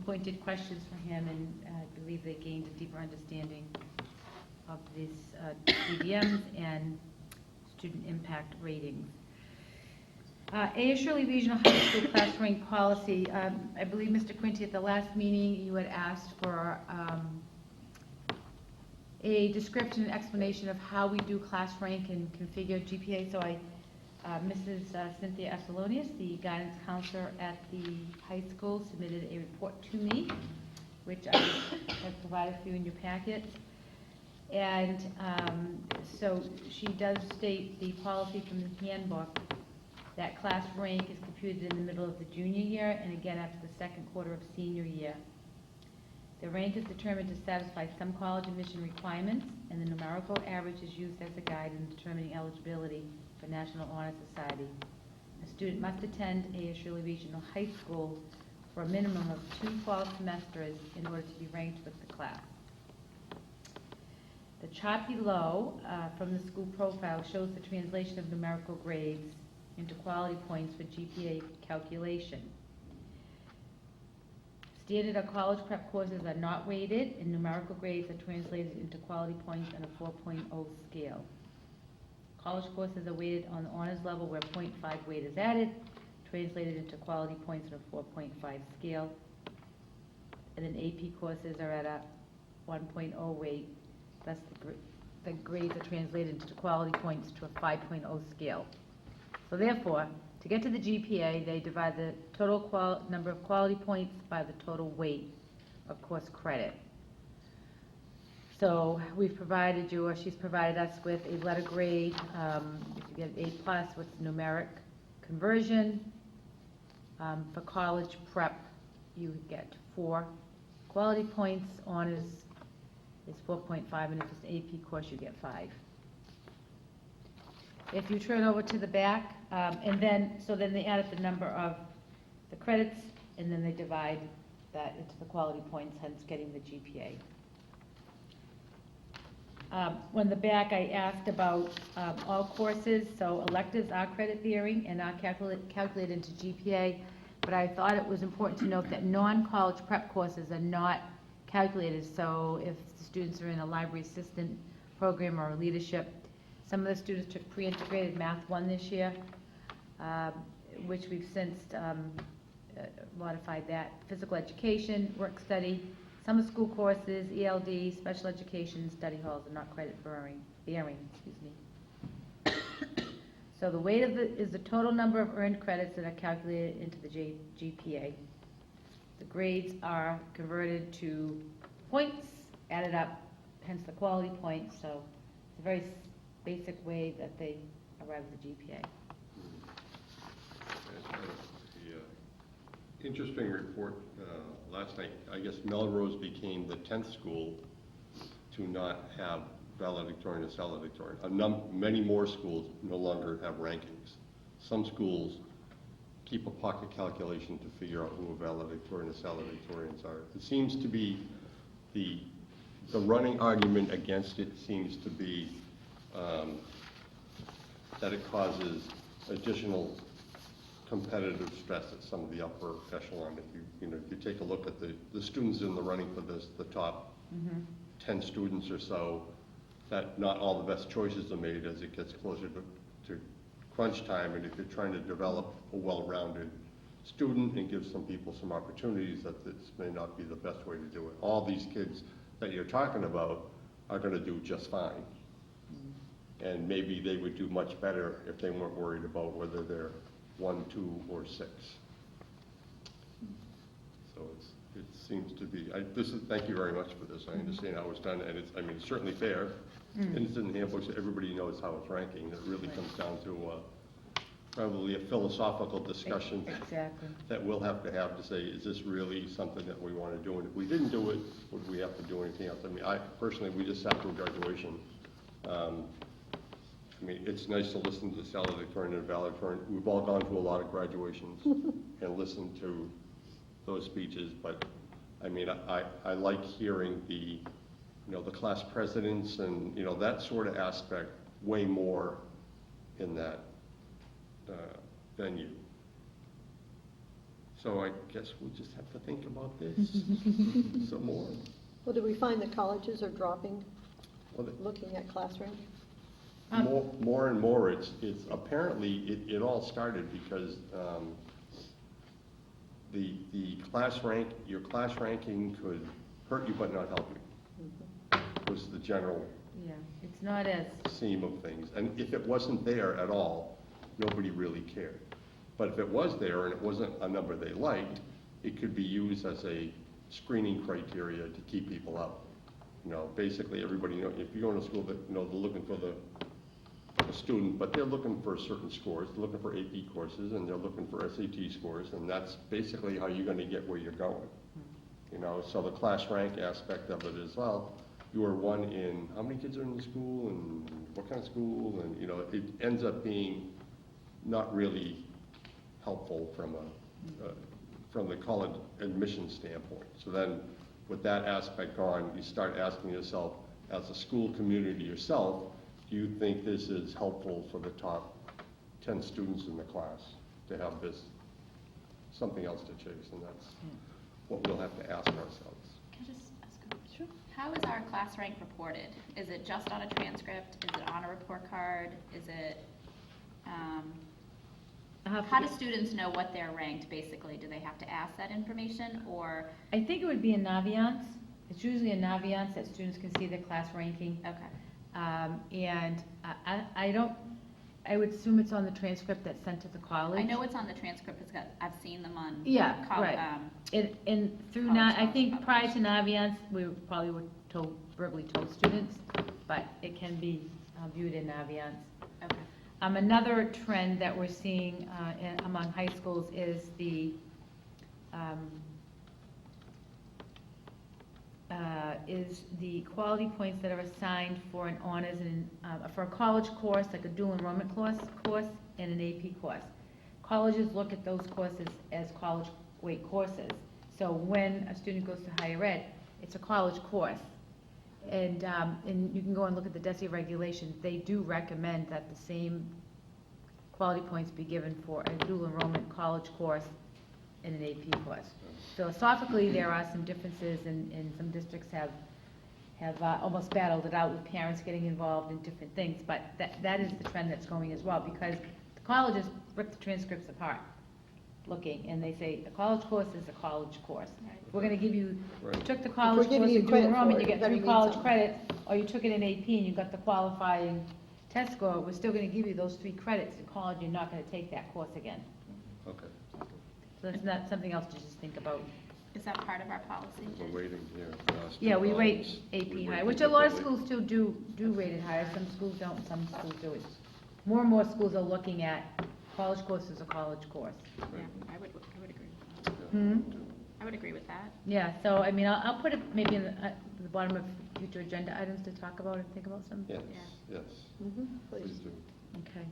pointed questions for him, and I believe they gained a deeper understanding of these DDMs and student impact ratings. A. Shirley Regional High School class rank policy. I believe, Mr. Quinty, at the last meeting, you had asked for a description and explanation of how we do class rank and configure GPA. So Mrs. Cynthia Apolonius, the guidance counselor at the high school, submitted a report to me, which I have provided for you in your packet. And so she does state the policy from the handbook that class rank is computed in the middle of the junior year and again after the second quarter of senior year. The rank is determined to satisfy some college admission requirements, and the numerical average is used as a guide in determining eligibility for National Honor Society. A student must attend A. Shirley Regional High School for a minimum of 2 fall semesters in order to be ranked with the class. The chart below from the school profile shows the translation of numerical grades into quality points for GPA calculation. Standard or college prep courses are not weighted, and numerical grades are translated into quality points on a 4.0 scale. College courses are weighted on the honors level where 0.5 weight is added, translated into quality points on a 4.5 scale. And then AP courses are at a 1.0 weight, thus the grades are translated into quality points to a 5.0 scale. So therefore, to get to the GPA, they divide the total number of quality points by the total weight of course credit. So we've provided you, or she's provided us with a letter grade. If you get an A+ with numeric conversion. For college prep, you get 4 quality points. Honors is 4.5, and if it's an AP course, you get 5. If you turn over to the back, and then they add up the number of the credits, and then they divide that into the quality points, hence getting the GPA. On the back, I asked about all courses, so electives are credit bearing and are calculated into GPA, but I thought it was important to note that non-college prep courses are not calculated. So if the students are in a library assistant program or leadership, some of the students took pre-integrated Math 1 this year, which we've since modified that. Physical education, work study, summer school courses, ELD, special education, study halls are not credit bearing, excuse me. So the weight of is the total number of earned credits that are calculated into the GPA. The grades are converted to points, added up, hence the quality points. So it's a very basic way that they arrive at the GPA. The interesting report last night. I guess Melrose became the 10th school to not have valedictorian and salutatorian. Many more schools no longer have rankings. Some schools keep a pocket calculation to figure out who a valedictorian and salutatorians are. It seems to be the running argument against it seems to be that it causes additional competitive stress at some of the upper echelon. If you take a look at the students in the running for this, the top 10 students or so, that not all the best choices are made as it gets closer to crunch time. And if you're trying to develop a well-rounded student and give some people some opportunities, that this may not be the best way to do it. All these kids that you're talking about are going to do just fine. And maybe they would do much better if they weren't worried about whether they're 1, 2, or 6. So it seems to be. Thank you very much for this. I understand how it's done, and it's certainly fair. And it's in the handbooks. Everybody knows how it's ranking. It really comes down to probably a philosophical discussion that we'll have to say, is this really something that we want to do? And if we didn't do it, would we have to do anything else? Personally, we just sat through graduation. It's nice to listen to salutatorian and valedictorian. We've all gone to a lot of graduations and listened to those speeches, but I like hearing the class presidents and that sort of aspect way more in that venue. So I guess we just have to think about this some more. Well, do we find that colleges are dropping, looking at class rank? More and more, it's apparently it all started because the class rank, your class ranking could hurt you but not help you. Was the general it's not as theme of things. And if it wasn't there at all, nobody really cared. But if it was there and it wasn't a number they liked, it could be used as a screening criteria to keep people out. Basically everybody if you go to school that they're looking for the student, but they're looking for certain scores. They're looking for AP courses and they're looking for SAT scores, and that's basically how you're going to get where you're going. So the class rank aspect of it as well. You are one in how many kids are in the school and what kind of school, and it ends up being not really helpful from the college admission standpoint. So then with that aspect gone, you start asking yourself, as a school community yourself, do you think this is helpful for the top 10 students in the class to have this something else to chase? And that's what we'll have to ask ourselves. Can I just ask a question? Sure. How is our class rank reported? Is it just on a transcript? Is it on a report card? Is it, how do students know what they're ranked, basically? Do they have to ask that information, or? I think it would be a Naviance. It's usually a Naviance that students can see their class ranking. Okay. And I don't, I would assume it's on the transcript that's sent to the college. I know it's on the transcript, it's got, I've seen them on. Yeah, right. And through, college I think college prior to Naviance, we probably were told, verbally told students, but it can be viewed in Naviance. Okay. Another trend that we're seeing among high schools is the quality points that are assigned for an honors and for a college course, like a dual enrollment course and an AP course. Colleges look at those courses as college weight courses. So when a student goes to higher ed, it's a college course. And you can go and look at the DESE regulations. They do recommend that the same quality points be given for a dual enrollment college course and an AP course. Philosophically, there are some differences, and some districts have almost battled it out with parents getting involved in different things, but that is the trend that's going as well, because the colleges rip the transcripts apart, looking, and they say, a college course is a college course. If we're gonna give you, you took the college giving course you in dual credit for enrollment, it, you it get better 3 mean college something. credits, or you took it in AP and you got the qualifying test score, we're still gonna give you those 3 credits in college, you're not gonna take that course again. Okay, So that's not something else to just think about. Is that part of our policy? we're waiting here. Yeah, we rate AP higher, which a lot of schools still do rate it higher, some schools don't, and some schools do it. More and more schools are looking at college course as a college course. Yeah, I would agree with that. Hmm? I would agree with that. Yeah, so, I mean, I'll put it maybe in the bottom of future agenda items to talk about and think about some. Yes, yes, Mhm, please please. do. Okay.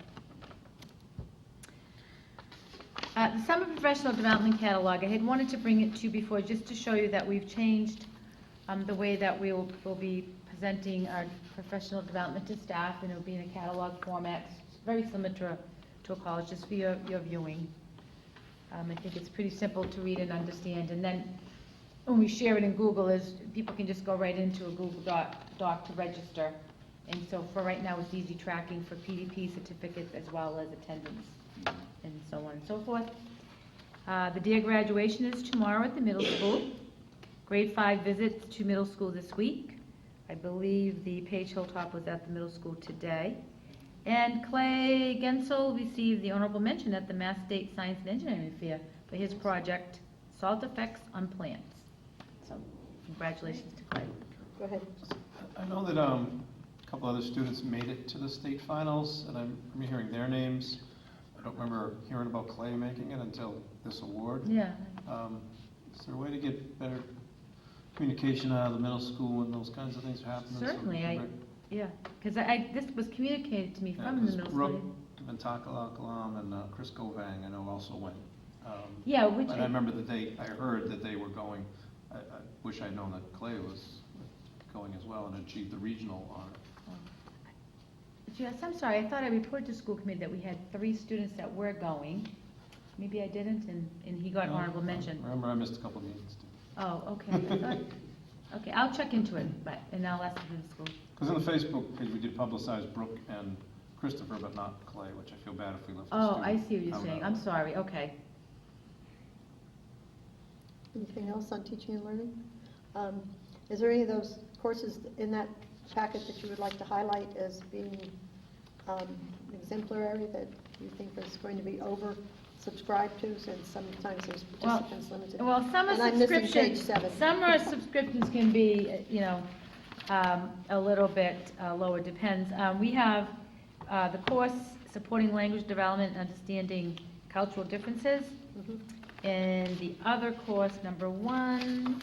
The Summer Professional Development Catalog, I had wanted to bring it to you before, just to show you that we've changed the way that we'll be presenting our professional development to staff, and it'll be in a catalog format, very similar to a college, just for your viewing. I think it's pretty simple to read and understand, and then when we share it in Google, people can just go right into a Google Doc to register. And so for right now, it's easy tracking for PDP certificates as well as attendance and so on and so forth. The DARE graduation is tomorrow at the middle school. Grade 5 visits to middle school this week. I believe the Page Hilltop was at the middle school today. And Clay Gensel received the honorable mention at the Mass State Science and Engineering Fair for his project, Salt Effects on Plants. So congratulations to Clay. Go ahead. I know that a couple other students made it to the state finals, and I'm hearing their names. I don't remember hearing about Clay making it until this award. Yeah. Is there a way to get better communication out of the middle school when those kinds of things are happening? Certainly, yeah, because this was communicated to me Yeah, from the 'cause middle Brooke school. and Takalalam and Chris Govang, I know, also went. Yeah, which, And I remember that I heard that they were going, I wish I'd known that Clay was going as well and achieved the regional honor. yes, I'm sorry, I thought I reported to school committee that we had 3 students that were going. Maybe I didn't, and he got No, honorable mention. I remember I missed a couple of meetings too. Oh, okay, I thought, okay, I'll check into it, and I'll ask the school. Because on the Facebook page, we did publicize Brooke and Christopher, but not Clay, which I feel bad if we left the Oh, student I see what you're out of saying, that. I'm sorry, okay. Anything else on teaching and learning? Is there any of those courses in that packet that you would like to highlight as being exemplary, that you think is going to be oversubscribed to, since sometimes there's Well- participants limited? Well, summer And I'm missing subscriptions, page 7. summer subscriptions can be, a little bit lower, depends. We have the course Supporting Language Development and Understanding Cultural Differences. Mhm. And the other course, number 1,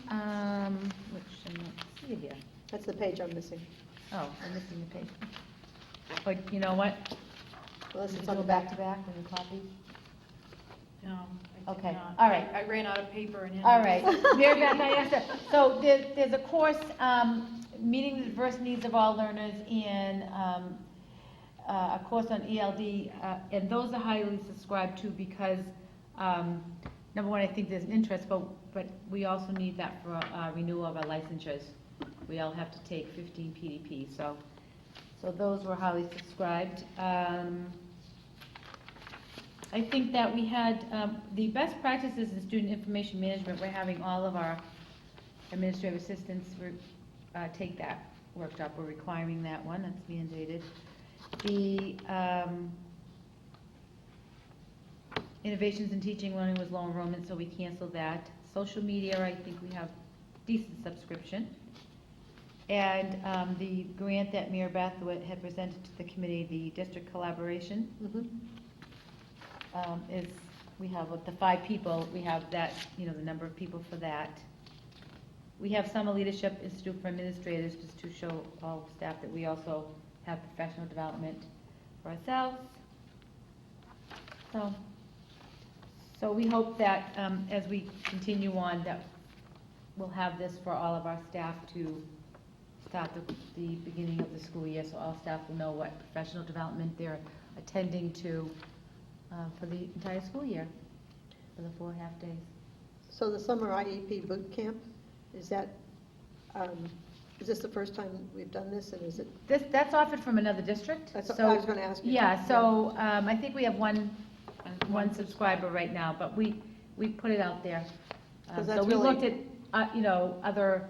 which I don't see here. That's the page I'm missing, Oh, I'm missing the page. But you know what? unless Did it's you on go the back back. to back when you copied? No, I did Okay, not. all right. I ran out of paper and. All right, Mary Beth, I asked her, so there's a course, Meeting the Diverse Needs of All Learners, and a course on ELD, and those are highly subscribed to because, number one, I think there's an interest, but we also need that for renewal of our licensures. We all have to take 15 PDP, so those were highly subscribed. I think that we had, the best practices in student information management, we're having all of our administrative assistants take that. workshop, we're requiring that one, that's mandated. The innovations in teaching learning was low enrollment, so we canceled that. Social media, I think we have decent subscription. And the grant that Mayor Bathwood had presented to the committee, the district collaboration, is, we have the 5 people, we have that, the number of people for that. We have Summer Leadership Institute for Administrators, just to show all staff that we also have professional development for ourselves. So we hope that as we continue on, that we'll have this for all of our staff to start the beginning of the school year, so all staff will know what professional development they're attending to for the entire school year, for the 4 half days. So the summer IEP boot camp, is that, is this the first time we've done this, and is it? That's offered from another district. That's what so- I was gonna ask you. Yeah, so I think we have one subscriber right now, but we put it out there. 'Cause So that's we really- looked at, other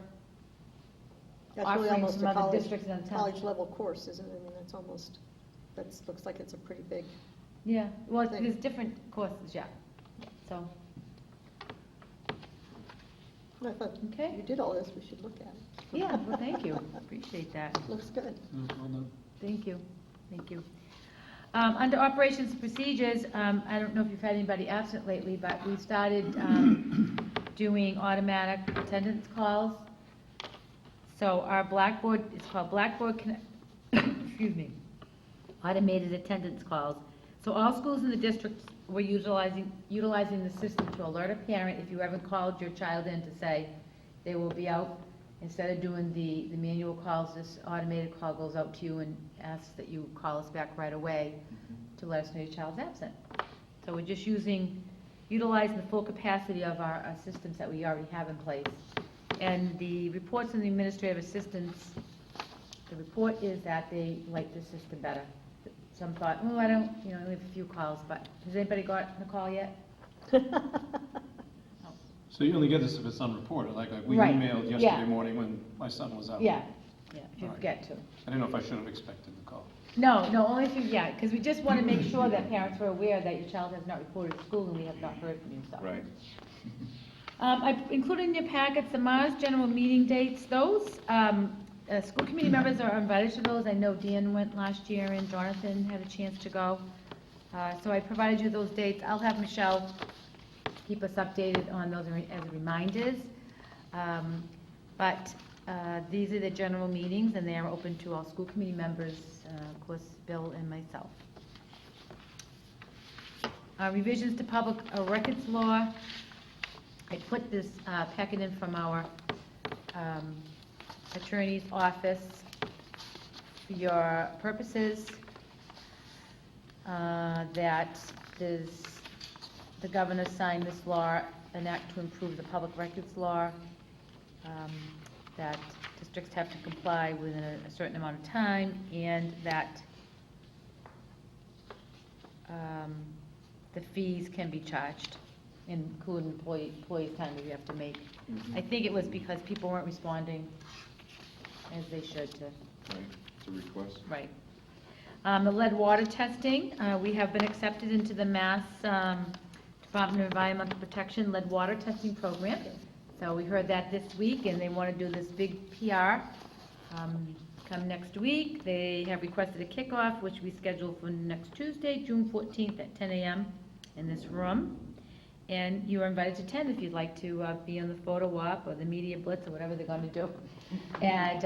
That's really offerings almost from a other college, districts in the town. college level course, isn't it? I mean, that's almost, looks like it's a pretty big, Yeah, well, thing. there's different courses, yeah, so, I thought, Okay. you did all this, we should look at it. yeah, well, thank you, appreciate that. Looks good. Well done. Thank you, thank you. Under operations and procedures, I don't know if you've had anybody absent lately, but we started doing automatic attendance calls. So our Blackboard, it's called Blackboard Connect, excuse me, automated attendance calls. So all schools in the district were utilizing the system to alert a parent if you ever called your child in to say they will be out. Instead of doing the manual calls, this automated call goes out to you and asks that you call us back right away to let us know your child's absent. So we're just utilizing the full capacity of our systems that we already have in place. And the reports from the administrative assistants, the report is that they like the system better. Some thought, oh, I don't, I only have a few calls, but has anybody gotten a call yet? So you only get this if it's unreported, like we Right, emailed yeah. yesterday morning when my son was out. Yeah, if you All right. forget to. I didn't know if I should have expected the call. No, only if you, because we just want to make sure that parents are aware that your child has not reported to school and we have not heard from you, so. Right. I've included in your packets the Mars general meeting dates. Those, school committee members are invited to those. I know Dan went last year and Jonathan had a chance to go. So I provided you those dates. I'll have Michelle keep us updated on those as reminders. But these are the general meetings, and they are open to all school committee members, of course, Bill and myself. Revisions to public records law. I put this packet in from our attorney's office for your purposes. That the governor signed this law, an act to improve the public records law, that districts have to comply within a certain amount of time, and that the fees can be charged, including employees' time that you have to make. I think it was because people weren't responding as they should to. Right, it's a request. Right. The lead water testing, we have been accepted into the Mass Department of Environmental Protection lead water testing program. So we heard that this week, and they want to do this big PR come next week. They have requested a kickoff, which we scheduled for next Tuesday, June 14th at 10 a.m. in this room. And you are invited to attend if you'd like to be on the photo op or the media blitz or whatever they're going to do. And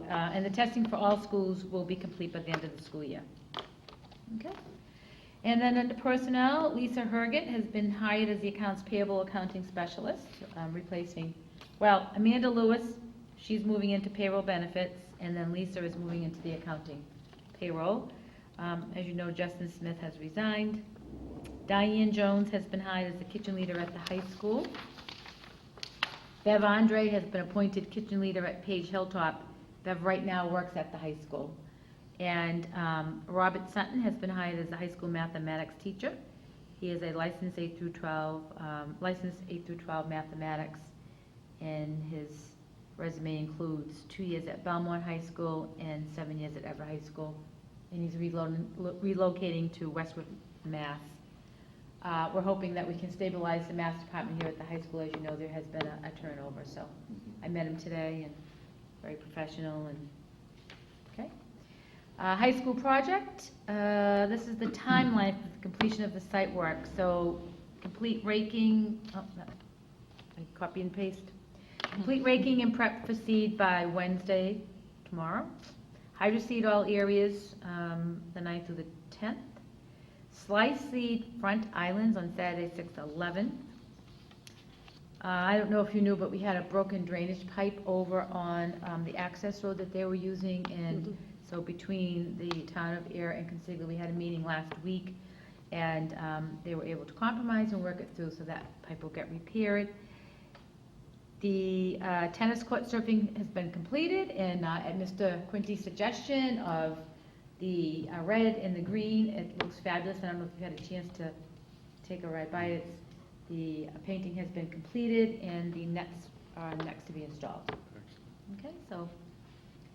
and the testing for all schools will be complete by the end of the school year. Okay. And then under personnel, Lisa Herget has been hired as the accounts payable accounting specialist, replacing, Amanda Lewis, she's moving into payroll benefits, and then Lisa is moving into the accounting payroll. As you know, Justin Smith has resigned. Diane Jones has been hired as the kitchen leader at the high school. Bev Andre has been appointed kitchen leader at Page Hilltop. Bev right now works at the high school. And Robert Sutton has been hired as a high school mathematics teacher. He is a licensed 8 through 12 mathematics, and his resume includes 2 years at Belmont High School and 7 years at Everett High School. And he's relocating to Westwood, Mass. We're hoping that we can stabilize the math department here at the high school. As you know, there has been a turnover, so I met him today, and very professional, and, okay. High school project, this is the timeline for the completion of the site work. So, complete raking, copy and paste. Complete raking and prep for seed by Wednesday, tomorrow. Hydro seed all areas, the 9th through the 10th. Slice seed front islands on Saturday, 6/11. I don't know if you knew, but we had a broken drainage pipe over on the access road that they were using, and so between the town of Air and Consiglia, we had a meeting last week, and they were able to compromise and work it through, so that pipe will get repaired. The tennis court surfing has been completed, and at Mr. Quinty's suggestion of the red and the green, it looks fabulous. I don't know if you've had a chance to take a ride by it. The painting has been completed, and the nets are next to be installed. Okay, so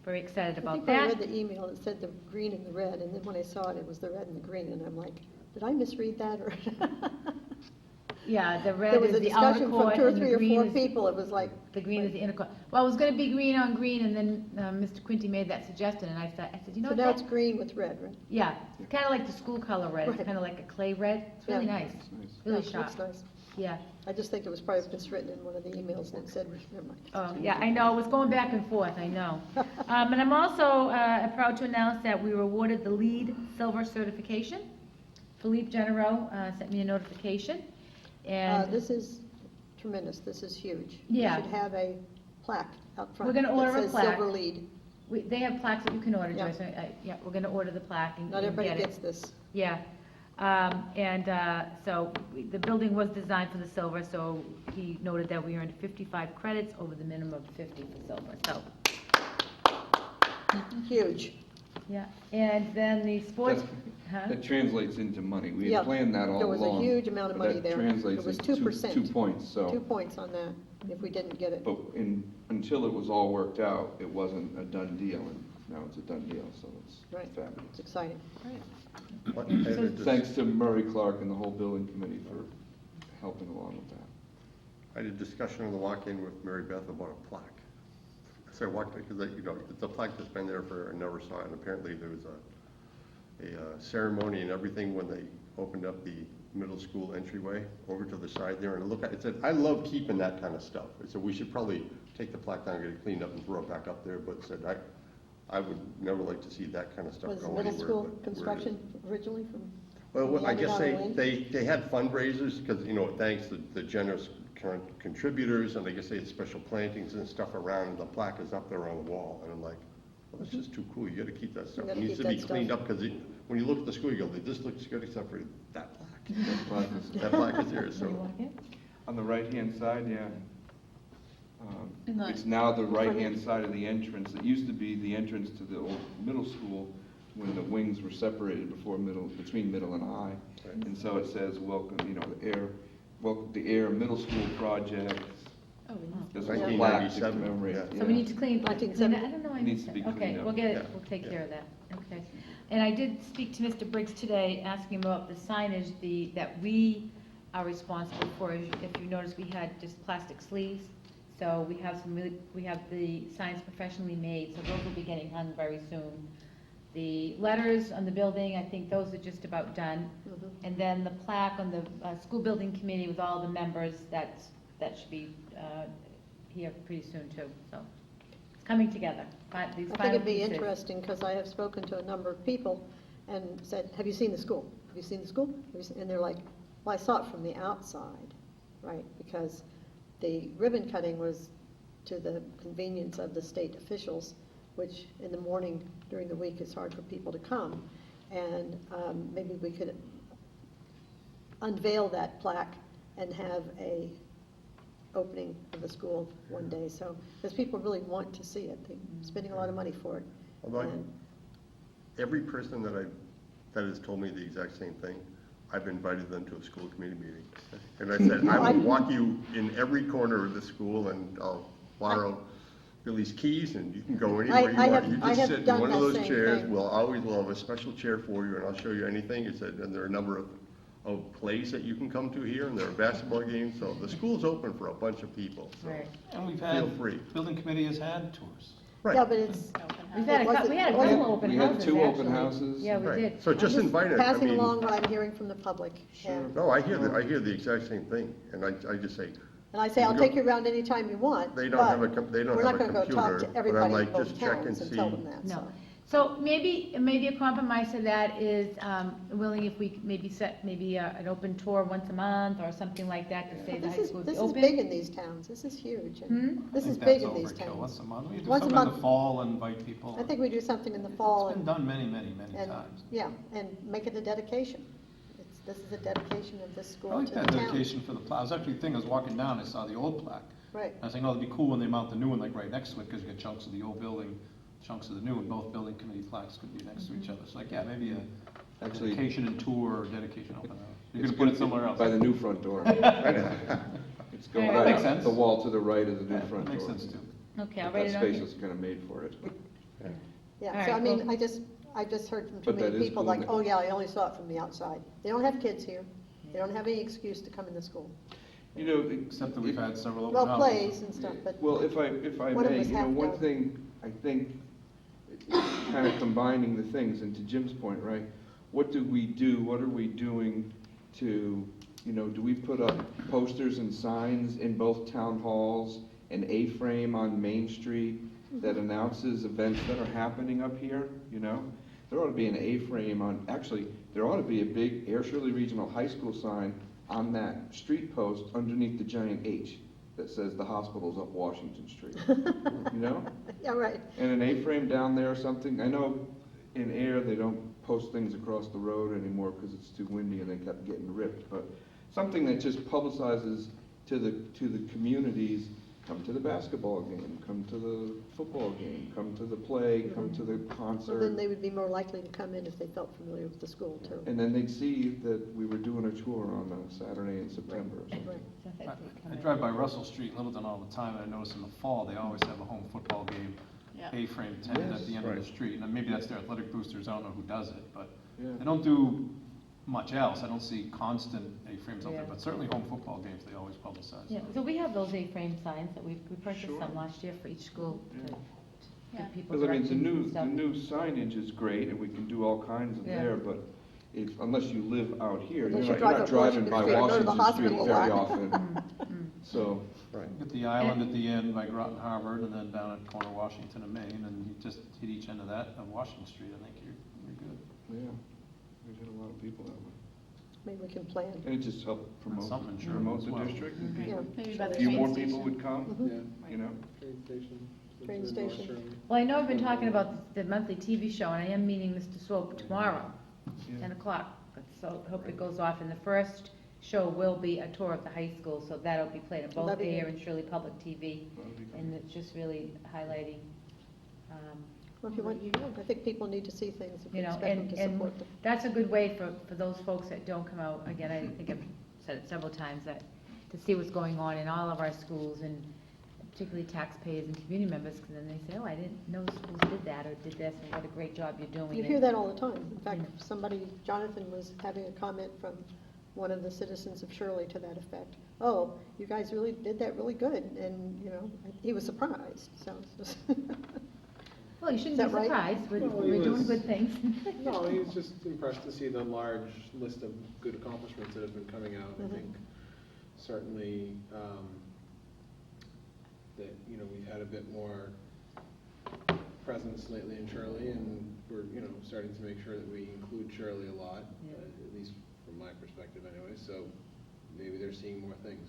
very excited about I that. think I read the email, it said the green and the red, and then when I saw it, it was the red and the green, and I'm like, did I misread that, or? Yeah, the There red was is a the outer discussion court, from 2 or and 3 the or green 4 is, people, it was like. the green is the inner court. Well, it was gonna be green on green, and then Mr. Quinty made that suggestion, and I said, you know So what? now it's green with red, right? Yeah, it's kind of like the school color red. It's Right. kind of like a clay red. It's really Yeah. nice, That's nice. really Yeah, sharp. looks nice. Yeah. I just think it was probably miswritten in one of the emails, and it said, never mind. Oh, yeah, I know, it was going back and forth, I know. And I'm also proud to announce that we were awarded the LEED Silver certification. Philippe Genero sent me a notification, and This is tremendous, this is huge. Yeah. You should have a plaque out front. We're gonna order a That says plaque. silver lead. they have plaques that you can order, Yeah. Joyce. Yeah, we're gonna order the plaque and Not and everybody get it. gets this. Yeah, so the building was designed for the silver, so he noted that we earned 55 credits over the minimum of 50 for silver, so, Huge. yeah. And then the sports, huh? That translates into money. We Yeah, had planned that all there was a along. huge amount of but money that there. translates It was into 2%. 2 points, 2 so. points on that, if we didn't get it. But until it was all worked out, it wasn't a done deal, and now it's a done deal, so it's Right. fabulous. It's exciting. What- I So- had just- Thanks to Murray Clark and the whole building committee for helping along with that. I had a discussion on the walk-in with Mary Beth about a plaque. So I walked in, because, it's a plaque that's been there for, I never saw it, and apparently there was a ceremony and everything when they opened up the middle school entryway over to the side there, and it said, I love keeping that kind of stuff. I said, we should probably take the plaque down, get it cleaned up and throw it back up there, but it said, I would never like to see that kind of stuff Was go anywhere. middle school but where it is. construction originally from? Well, I guess Landed on a wing? they had fundraisers, because, thanks to the generous current contributors, and I guess they had special plantings and stuff around, and the plaque is up there on the wall, and I'm like, well, that's just too cool, you gotta keep that stuff. It gotta needs keep to be that cleaned stuff. up, because when you look at the school, you go, this looks good except for that plaque. That plaque is- That plaque is there, You so. like it? On the right-hand side, yeah. In the- It's now the right-hand side of the entrance. It used to be the entrance to the old middle school when the wings were separated between middle and high. Right. And so it says, welcome, the Air Middle School project. Oh, we must- There's a plaque to 1997, commemorate. yeah. So we need to clean that. I 1970. don't know, I Needs missed to be it. Okay, cleaned up. we'll get it, Yeah. we'll take Yeah. care of that, okay. And I did speak to Mr. Briggs today, asking him about the signage, that we are responsible for. If you notice, we had just plastic sleeves, so we have the signs professionally made, so those will be getting hung very soon. The letters on the building, I think those are just about done. Mhm. And then the plaque on the school building committee with all the members, that should be here pretty soon too, so it's coming together. These I think final it'd be pieces. interesting, because I have spoken to a number of people and said, have you seen the school? Have you seen the school? And they're like, well, I saw it from the outside, right? Because the ribbon cutting was to the convenience of the state officials, which in the morning during the week is hard for people to come. And maybe we could unveil that plaque and have a opening of the school one day, so, because people really want to see it, they're spending a lot of money for it. Although And every person that has told me the exact same thing, I've invited them to a school committee meeting. And I said, I will walk you in every corner of the school, and I'll borrow Billy's keys, and you can go anywhere you I want. have- You I just have sit in done one of that those same chairs, thing. we'll have a special chair for you, and I'll show you anything. It's and there are a number of plays that you can come to here, and there are basketball games, so the school's open for a bunch of people, so. Right. And we've Feel had, free. building committee has had tours. Right. Yeah, but it's, We've had It wasn't- we had a it wasn't- couple open We houses, had two open actually. houses. Yeah, we Right. did. So just I'm invite it, I passing mean. along what I'm hearing from the public. Sure. And No, I hear the exact same thing, and I just say, I say, I'll take you around anytime you want, they don't have a, but they don't we're have not a gonna go talk computer, to but everybody I'm in like, both just check and towns see. and tell them that, No. so. So maybe a compromise to that is, willing if we maybe set, an open tour once a month or something like that to say the high school is This is open. big in these towns, this is huge, and Hmm? this I is think big that's in these overkill. Once towns. a month, we do Once a something in the month. fall and invite people. I think we do something in the fall It's been and, done many, many, many and, times. yeah, and make it a dedication. This is a dedication of this I school like to the that town. dedication for the plaque. I was actually thinking, I was walking down, I saw the old plaque. Right, I was thinking, oh, it'd be cool when they mount the new one, like right next to it, because you get chunks of the old building, chunks of the new, and both building committee plaques could be next to each other. So like, yeah, maybe a Actually- dedication and tour, or dedication open house. You're It's gonna put it good somewhere else. By the new front door. It's going That right makes up sense. the wall to the right of the new Yeah, front that door. makes sense too. Okay, I'll That write it on space here. is kind of made for it. yeah, All so I right, mean, well- I just heard from too But that many is people cool like, that- oh yeah, I only saw it from the outside. They don't have kids here, they don't have any excuse to come into school. You know, Except that we've had several open Well, houses. plays and stuff, but, well, if I One of may, us you know, have one to- thing, I think, kind of combining the things, and to Jim's point, right? What are we doing to, you know, do we put up posters and signs in both town halls, an A-frame on Main Street that announces events that are happening up here, you know? There ought to be an A-frame on, actually, there ought to be a big Air Shirley Regional High School sign on that street post underneath the giant H that says the hospital's up Washington Street, you know? yeah, right. And an A-frame down there or something. I know in Air, they don't post things across the road anymore because it's too windy and they kept getting ripped. But something that just publicizes to the communities, come to the basketball game, come to the football game, come to the play, come to the So concert. then they would be more likely to come in if they felt familiar with the school too. And then they'd see that we were doing a tour on a Saturday in September or something. Right. I drive by Russell Street in Littleton all the time, and I notice in the fall, they always have a home football game, Yeah. A-frame tent at Yes, the end of the right. street, and maybe that's their athletic boosters, I don't know who does it, but Yeah. they don't do much else, I don't see constant A-frames out there, Yeah. but certainly home football games, they always publicize. Yeah, so we have those A-frame signs that we purchased Sure. some last year for each school to Yeah. give people Because I mean, directions and the stuff. new signage is great, and we can do all kinds of Yeah. there, but if, unless you live out here, Unless you're you not drive up driving by Washington Street or go to the Washington Street hospital a very lot. often. So, Get the island at the end by Groton Harvard, and then down at corner Washington and Main, and you just hit each end of that, of Washington Street, I think you're good. yeah, we've had a lot of people that way. Maybe we can plan. And it just helped promote, something, sure, promote as the well. district, and Yeah. people, Maybe by a the few train more station. people would come, Mhm. you know? Train station. Well, I know I've been talking about the monthly TV show, and I am meeting Mr. Swope tomorrow, Yeah. 10 o'clock. So hope it goes off, and the first show will be a tour of the high school, so that'll be played on both That'd be Air good. and Shirley Public TV, That'd be great. and it's just really highlighting, Well, if you want, I think people need to see things if you you know, expect them to and support them. that's a good way for those folks that don't come out, again, I think I've said it several times, that to see what's going on in all of our schools, and particularly taxpayers and community members, because then they say, oh, I didn't know schools did that, or did this, and what a great job you're doing. You And- hear that all the time. In fact, somebody, Jonathan was having a comment from one of the citizens of Shirley to that effect. Oh, you guys really did that really good, and, you know, he was surprised, so. Well, you Is shouldn't that be right? surprised, Well, he we're doing was- good things. No, he was just impressed to see the large list of good accomplishments that have been coming out. Mhm. I think certainly that, you know, we've had a bit more presence lately in Shirley, and we're, you know, starting to make sure that we include Shirley a lot, Yeah. at least from my perspective anyway, so maybe they're seeing more things.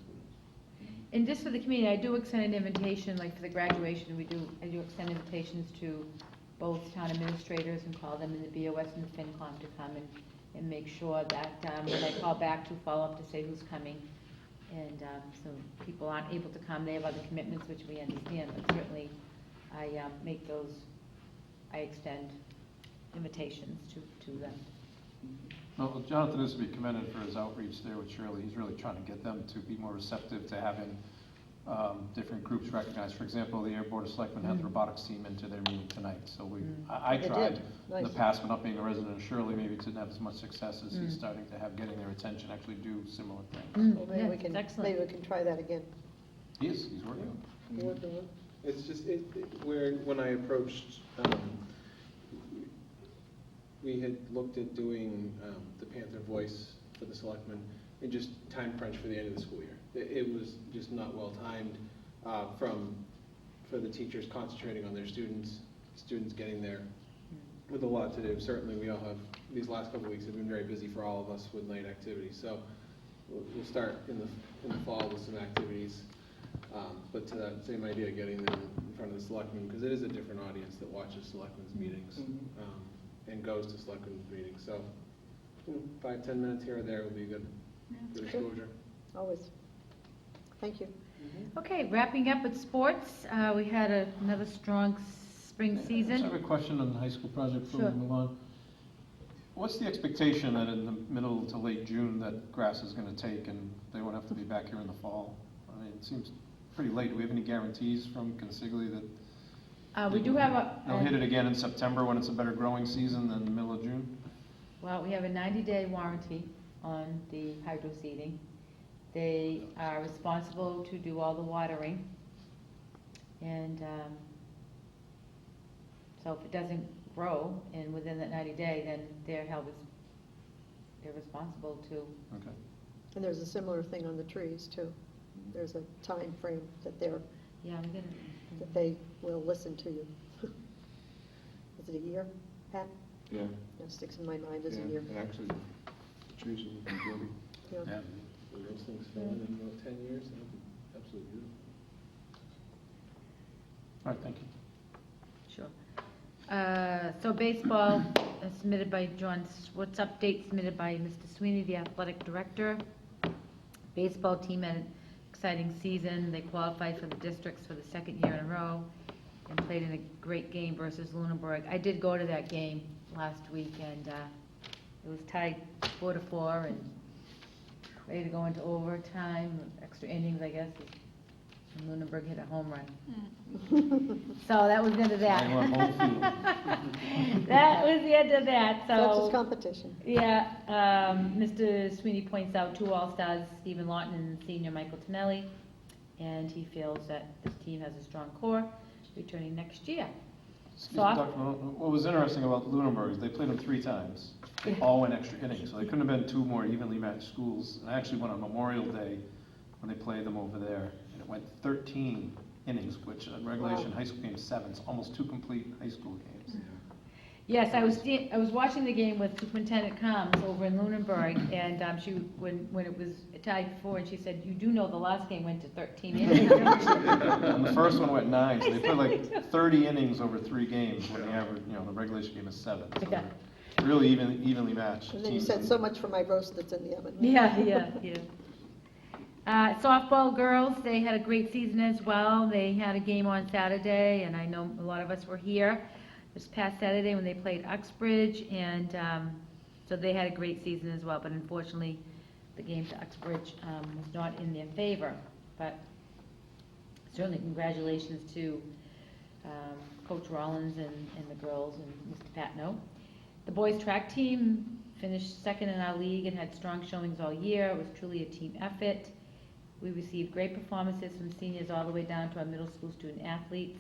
And just for the community, I do extend an invitation, like for the graduation, I do extend invitations to both town administrators and call them in the BOS and the FinCom to come and make sure that, when I call back to follow up to say who's coming. And, so people aren't able to come, they have other commitments, which we understand, but certainly I, I extend invitations to them. Well, Jonathan is to be commended for his outreach there with Shirley. He's really trying to get them to be more receptive to having different groups recognized. For example, the Air Board of Selectmen had the robotics team into their meeting tonight, so I They tried did. in the Nice. past, but not being a resident of Shirley, maybe didn't have as much success as he's starting to have getting their attention, actually do similar things. Well, maybe Yeah, we can, it's excellent. maybe we can try that again. He's working on it. We'll do it. It's just, when I approached, we had looked at doing the Panther Voice for the selectmen and just time crunch for the end of the school year. It was just not well timed for the teachers concentrating on their students getting there with a lot to do. Certainly, we all have, these last couple of weeks have been very busy for all of us with night activities. So we'll start in the fall with some activities. But to that same idea, getting them in front of the selectmen, because it is a different audience that watches selectmen's meetings and goes to selectmen's meetings. So 5-10 minutes here or there will be good exposure. Always. Thank you. Okay, wrapping up with sports, we had another strong spring I season. just have a question on the high school project before Sure. we move on. What's the expectation that in the middle to late June that grass is gonna take and they won't have to be back here in the fall? I mean, it seems pretty late. Do we have any guarantees from Consigli that We do have they'll hit it again in September when it's a better growing season than the middle of June? well, we have a 90-day warranty on the hydro seeding. They are responsible to do all the watering. And so if it doesn't grow and within that 90-day, then they're responsible to. Okay. And there's a similar thing on the trees, too. There's a time frame that Yeah, I'm gonna. they will listen to you. Is it a year, Pat? Yeah, That sticks in my mind as a yeah, year. and actually, the trees are looking good. Yeah. Yeah. And those things fill in about 10 years, that'd be absolutely beautiful. All right, thank you. Sure. So baseball, submitted by John Schwartz, update submitted by Mr. Sweeney, the athletic director. Baseball team had an exciting season. They qualified for the districts for the second year in a row and played in a great game versus Lunenburg. I did go to that game last week, and it was tied 4-4 and ready to go into overtime, extra innings, I guess. And Lunenburg hit a home run. So that was the end of that. I want home field. That was the end of that, Such is so. competition. Yeah, Mr. Sweeney points out 2 All-Stars, Stephen Lawton and senior Michael Tonelli, and he feels that this team has a strong core, returning next year. Excuse me, Dr. Malone, what was interesting about Lunenburg is they played them 3 times. They all went extra innings, so they couldn't have been 2 more evenly matched schools. And I actually went on Memorial Day when they played them over there, and it went 13 innings, which in regulation Wow. high school game is 7, so almost 2 complete high school games. Yes, I was watching the game with Superintendent Combs over in Lunenburg, and when it was tied 4, and she said, "You do know the last game went to 13 innings." And the first one went 9, so they played like 30 innings over 3 games when the average, the regulation game is 7. So Yeah. they're really evenly matched. And then you teams. said so much for my roast that's in the oven. Yeah. Softball girls, they had a great season as well. They had a game on Saturday, and I know a lot of us were here this past Saturday when they played Uxbridge, and so they had a great season as well. But unfortunately, the game to Uxbridge was not in their favor. But certainly congratulations to Coach Rollins and the girls and Mr. Patno. The boys track team finished second in our league and had strong showings all year. It was truly a team effort. We received great performances from seniors all the way down to our middle school student athletes.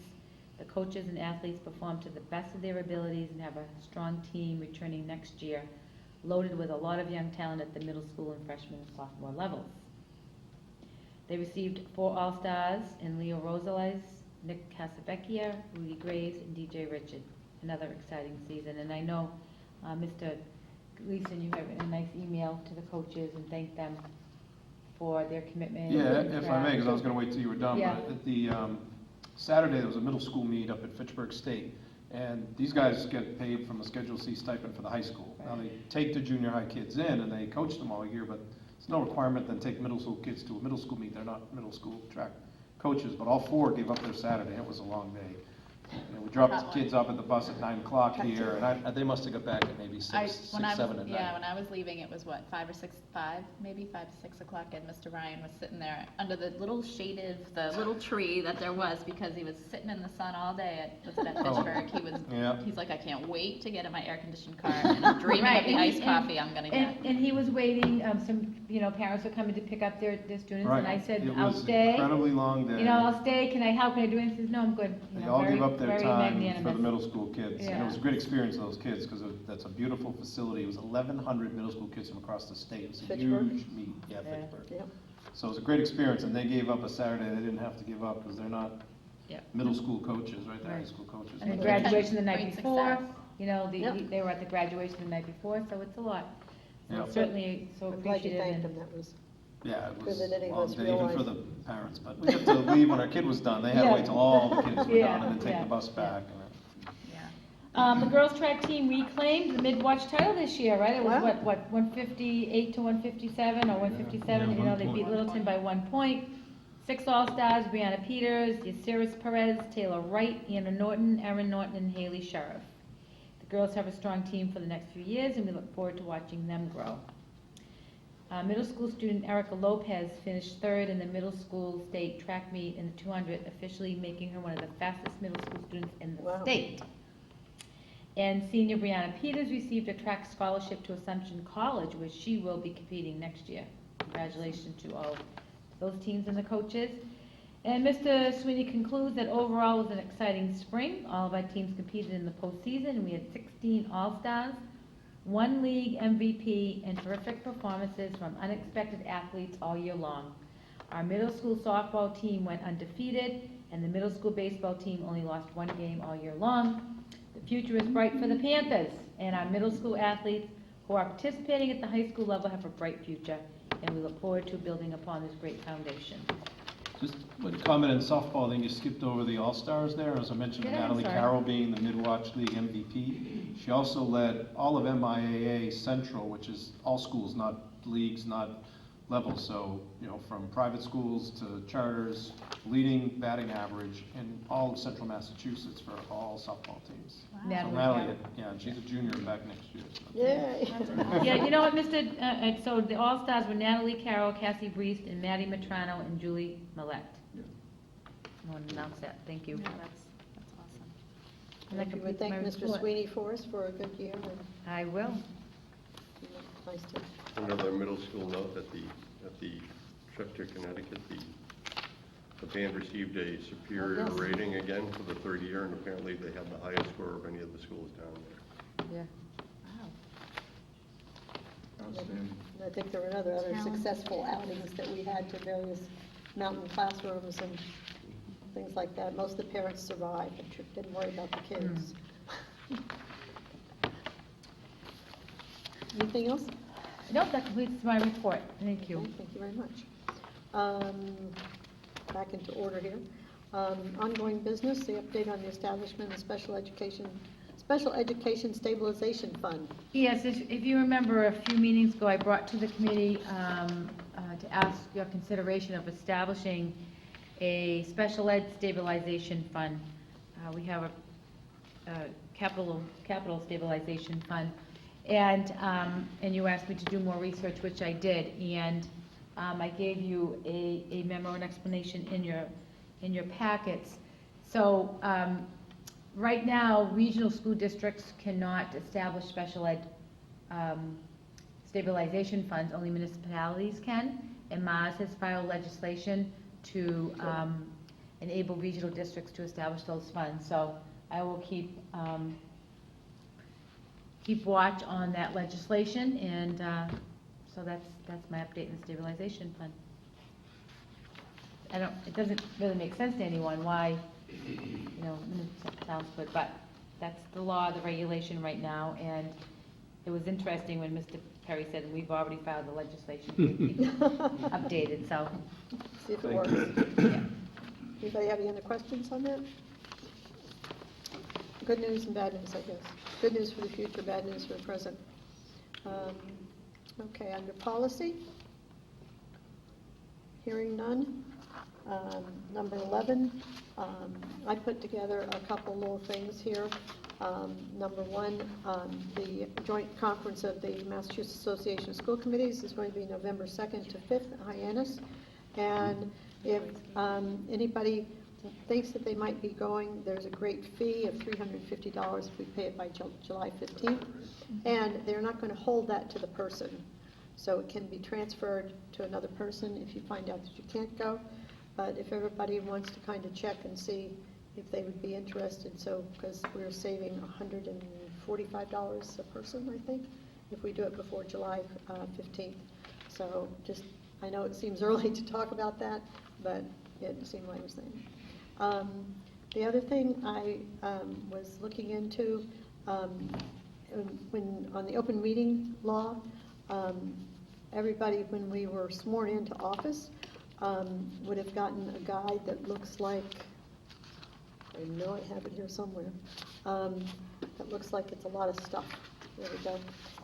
The coaches and athletes performed to the best of their abilities and have a strong team returning next year, loaded with a lot of young talent at the middle school and freshman and sophomore levels. They received 4 All-Stars in Leo Rosales, Nick Casavecchia, Rudy Graves, and DJ Richard. Another exciting season. And I know, Mr. Gleason, you have a nice email to the coaches and thank them for their commitment. Yeah, and if I may, because I was going to wait till you were done. Yeah. But at the Saturday, there was a middle school meet up at Fitchburg State, and these guys get paid from a Schedule C stipend for the high school. Now, they take the junior high kids in, and they coach them all year, but there's no requirement then take middle school kids to a middle school meet. They're not middle school track coaches, but all 4 gave up their Saturday. It was a long day. And we dropped That kids off at the bus at 9 o'clock Cut here, to- and they must have got back at maybe I, 6, when I 7 was, at yeah, night. when I was leaving, it was what, 5 to 6 o'clock, and Mr. Ryan was sitting there under the little tree that there was, because he was sitting in the sun all day was it at Oh. Fitchburg. Yeah. He's like, I can't wait to get in my air-conditioned car, and I'm dreaming of the iced coffee I'm gonna get. And he was waiting, some, parents were coming to pick up their students, and I Right. said, It I'll was an stay. incredibly long day. I'll stay, can I help, can I do anything? He says, no, I'm good. They all very- give up their very time for magnanimous. the middle school kids. And it was a Yeah. great experience for those kids, because that's a beautiful facility. It was 1,100 middle school kids from across the state. It was a Fitchburg? huge meet, yeah, Yeah. Fitchburg. Yep. So it was a great experience, and they gave up a Saturday they didn't have to give up, because they're not Yeah. middle school coaches, right? They're high Right. school coaches. And But the they- graduation the night Great before, success. Yep. they were at the graduation the night before, so it's a lot. So Yeah. certainly so I'm glad you appreciative. thanked and- him, that was, Yeah, it Good was that a any of long us day, even for realized. the parents, but we had to leave when our kid was done. They had to Yeah. wait till all the kids were Yeah, done, and then take yeah, the bus yeah. back. Yeah. The girls' track team reclaimed the mid-watch title this year, right? It was Wow. what, 158 to 157, or 157, Yeah, they 1 beat point. Littleton by 1 point. 6 All-Stars, Brianna Peters, Yasiris Perez, Taylor Wright, Anna Norton, Erin Norton, and Haley Sheriff. The girls have a strong team for the next few years, and we look forward to watching them grow. Middle school student Erica Lopez finished 3rd in the middle school state track meet in the 200, officially making her one of the fastest middle school students in the Wow. state. And senior Brianna Peters received a track scholarship to Assumption College, where she will be competing next year. Congratulations to all those teams and the coaches. And Mr. Sweeney concludes that overall it was an exciting spring. All of our teams competed in the postseason, and we had 16 All-Stars, 1 league MVP, and terrific performances from unexpected athletes all year long. Our middle school softball team went undefeated, and the middle school baseball team only lost 1 game all year long. The future is bright for the Panthers, and our middle school athletes who are participating at the high school level have a bright future, and we look forward to building upon this great foundation. Just one comment in softball, then you skipped over the All-Stars there. As I mentioned, Did I? I'm Natalie sorry. Carroll being the Mid-Watch League MVP. She also led all of MIAA Central, which is all schools, not leagues, not levels. So, from private schools to charters, leading batting average in all of central Massachusetts for all softball teams. So Natalie Natalie, Carroll. she's a junior and back next year. So. yay. Yeah, you know what, so the All-Stars were Natalie Carroll, Cassie Breest, and Maddie Matrano, and Julie Millette. I want to announce that, thank you. Yeah, that's awesome. And that If you would completes thank my Mr. report. Sweeney for us for a good year, and I will. nice to, Another middle school note, at the trip to Connecticut, the band received a superior Oh, yes. rating again for the 3rd year, and apparently they had the highest score of any of the schools down there. Yeah. Outstanding. I think there were other successful outings that we had to various mountain classrooms and things like that. Most of the parents survived, and didn't worry about the kids. Anything else? Nope, that completes my report, thank you. Okay, thank you very much. Back into order here. Ongoing business, the update on the establishment of special education stabilization fund. Yes, if you remember, a few meetings ago, I brought to the committee to ask your consideration of establishing a special ed stabilization fund. We have a capital stabilization fund, and you asked me to do more research, which I did, and I gave you a memo and explanation in your packets. So, right now, regional school districts cannot establish special ed stabilization funds, only municipalities can, and Mars has filed legislation to enable regional districts to establish those funds. So I will keep watch on that legislation, and so that's my update in the stabilization fund. It doesn't really make sense to anyone why, it sounds good, but that's the law, the regulation right now, and it was interesting when Mr. Perry said, we've already filed the legislation, to keep it updated, so, See if it works. yeah. Anybody have any other questions on that? Good news and bad news, I guess. Good news for the future, bad news for the present. Okay, under policy. Hearing none. Number 11, I put together a couple little things here. Number 1, the joint conference of the Massachusetts Association of School Committees is going to be November 2nd to 5th at Hyannis. And if anybody thinks that they might be going, there's a great fee of $350 if we pay it by July 15th. And they're not going to hold that to the person. So it can be transferred to another person if you find out that you can't go. But if everybody wants to kind of check and see if they would be interested, so, because we're saving $145 a person, I think, if we do it before July 15th. So just, I know it seems early to talk about that, but it seemed like I was saying. The other thing I was looking into, when on the open meeting law, everybody, when we were sworn into office, would have gotten a guide that looks like, I know I have it here somewhere, that looks like it's a lot of stuff. There we go.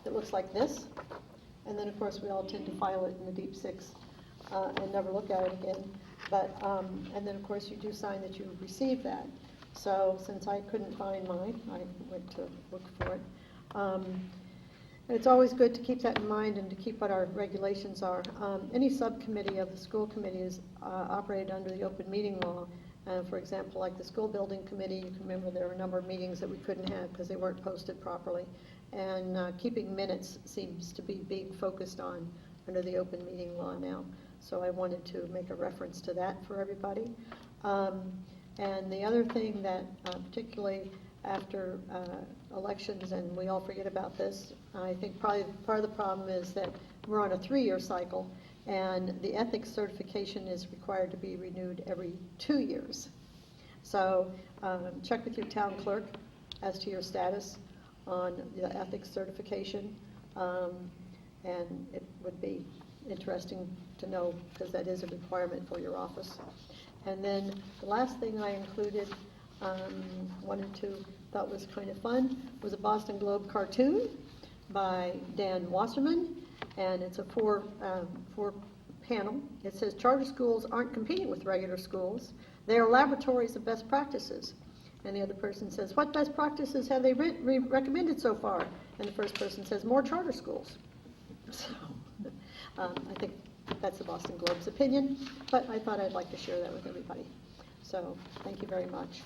It looks like this. And then, of course, we all tend to file it in the Deep Six and never look at it again. But, and then, of course, you do sign that you received that. So since I couldn't find mine, I went to look for it. It's always good to keep that in mind and to keep what our regulations are. Any subcommittee of the school committee is operated under the open meeting law. For example, like the school building committee, you can remember there were a number of meetings that we couldn't have because they weren't posted properly. And keeping minutes seems to be being focused on under the open meeting law now. So I wanted to make a reference to that for everybody. And the other thing that particularly after elections, and we all forget about this, I think probably part of the problem is that we're on a 3-year cycle, and the ethics certification is required to be renewed every 2 years. So check with your town clerk as to your status on the ethics certification, and it would be interesting to know because that is a requirement for your office. And then the last thing I included, thought was kind of fun, was a Boston Globe cartoon by Dan Wasserman, and it's a four panel. It says, charter schools aren't competing with regular schools. They are laboratories of best practices. And the other person says, what best practices have they recommended so far? And the first person says, more charter schools. So I think that's the Boston Globe's opinion, but I thought I'd like to share that with everybody. So thank you very much.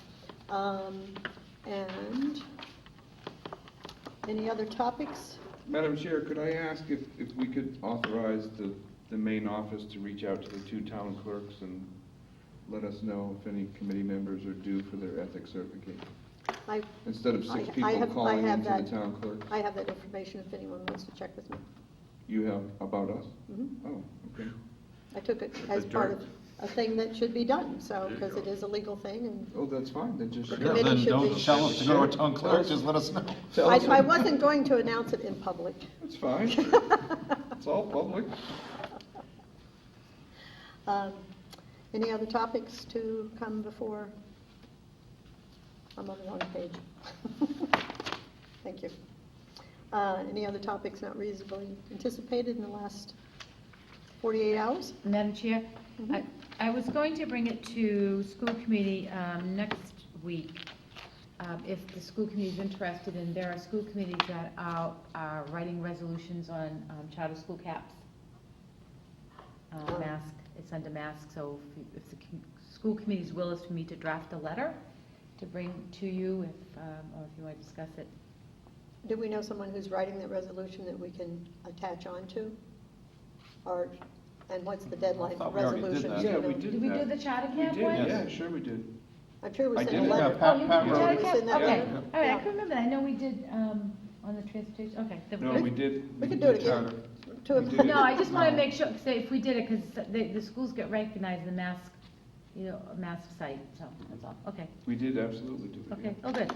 And any other topics? Madam Chair, could I ask if we could authorize the main office to reach out to the 2 town clerks and let us know if any committee members are due for their ethics certification? Instead of 6 people calling into the town clerk? I have that information if anyone wants to check with me. You have about us? Mm-hmm. Oh, okay. I took it as part of a thing that should be done, so, because it is a legal thing, and Oh, that's fine, then just. The Yeah, committee then should don't be- tell us to go to our town clerk, just let us know. Tell us. I wasn't going to announce it in public. That's fine. It's all public. Any other topics to come before? I'm on the wrong page. Thank you. Any other topics not reasonably anticipated in the last 48 hours? Madam Chair, Mhm. I was going to bring it to school committee next week. If the school committee is interested, and there are school committees that are writing resolutions on charter school caps. Mask, it's under mask, so if the school committee's will is for me to draft a letter to bring to you, or if you want to discuss it. Do we know someone who's writing that resolution that we can attach onto? Or, and what's the deadline for thought we already did resolutions? that. Yeah, you know? we did Did we do that. the charter We camp did, one? yeah, sure we did. I'm sure we I sent did a it. letter. Pat- Oh, you Pat did the wrote charter it. It was camp? in that Okay, letter. all right, I Yeah. can remember that. I know we did on the transportation, okay. No, we did. We could do it again. Charter. Two of We them. did. No, I just want to make sure, say, if we did it, because the schools get recognized, the mask, mask site, so, that's all, okay, We did absolutely do it. okay, oh, good,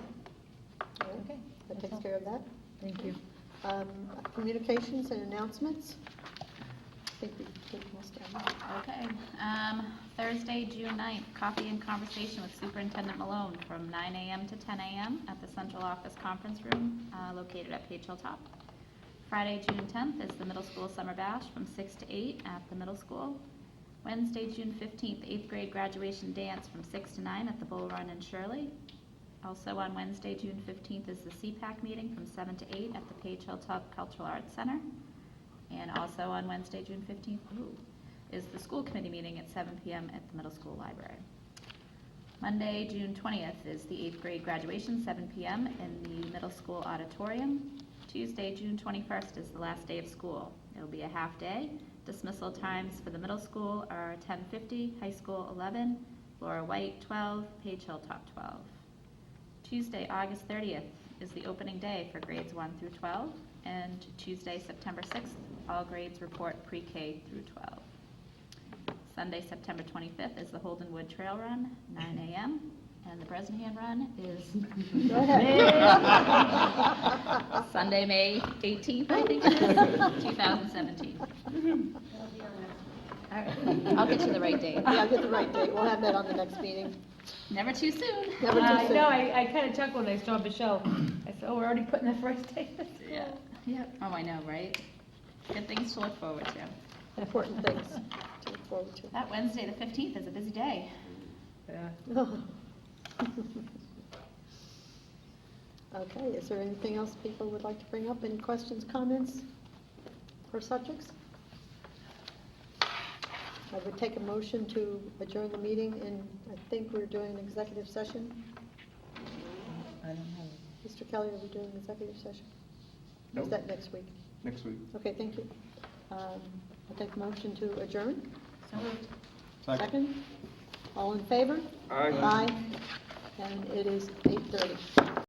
Yeah, okay. That that's takes all. care of that. Thank you. Communications and announcements? I think we did most of them. Okay, Thursday, June 9th, coffee and conversation with Superintendent Malone from 9 a.m. to 10 a.m. at the Central Office Conference Room located at Page Hill Top. Friday, June 10th is the middle school summer bash from 6 to 8 at the middle school. Wednesday, June 15th, 8th grade graduation dance from 6 to 9 at the Bull Run in Shirley. Also on Wednesday, June 15th is the CPAC meeting from 7 to 8 at the Page Hilltop Cultural Arts Center. And also on Wednesday, June 15th, is the school committee meeting at 7 p.m. at the middle school library. Monday, June 20th is the 8th grade graduation, 7 p.m. in the middle school auditorium. Tuesday, June 21st is the last day of school. It'll be a half day. Dismissal times for the middle school are 10:50, high school 11, Laura White 12, Page Hilltop 12. Tuesday, August 30th is the opening day for grades 1 through 12, and Tuesday, September 6th, all grades report pre-K through 12. Sunday, September 25th is the Holden Wood Trail Run, 9 a.m., and the Bresnahan Run is Go ahead. Sunday, May 18th, I think it is, 2017. All right, I'll get you the right date. Yeah, get the right date. We'll have that on the next meeting. Never too soon. Never too I soon. know, I kind of chuckled when I saw Michelle. I said, oh, we're already putting the first day. Yeah. Yep. Oh, I know, right? Good things to look forward to. Important things to look forward to. That Wednesday, the 15th, is a busy day. Yeah. Okay, is there anything else people would like to bring up? Any questions, comments, or subjects? I would take a motion to adjourn the meeting, and I think we're doing an executive session. I don't know. Mr. Kelly, are we doing an executive session? Or is Nope. that next week? Next week. Okay, thank you. I'll take a motion to adjourn. So moved. Second? All in favor? Aye. Aye. And it is 8:30.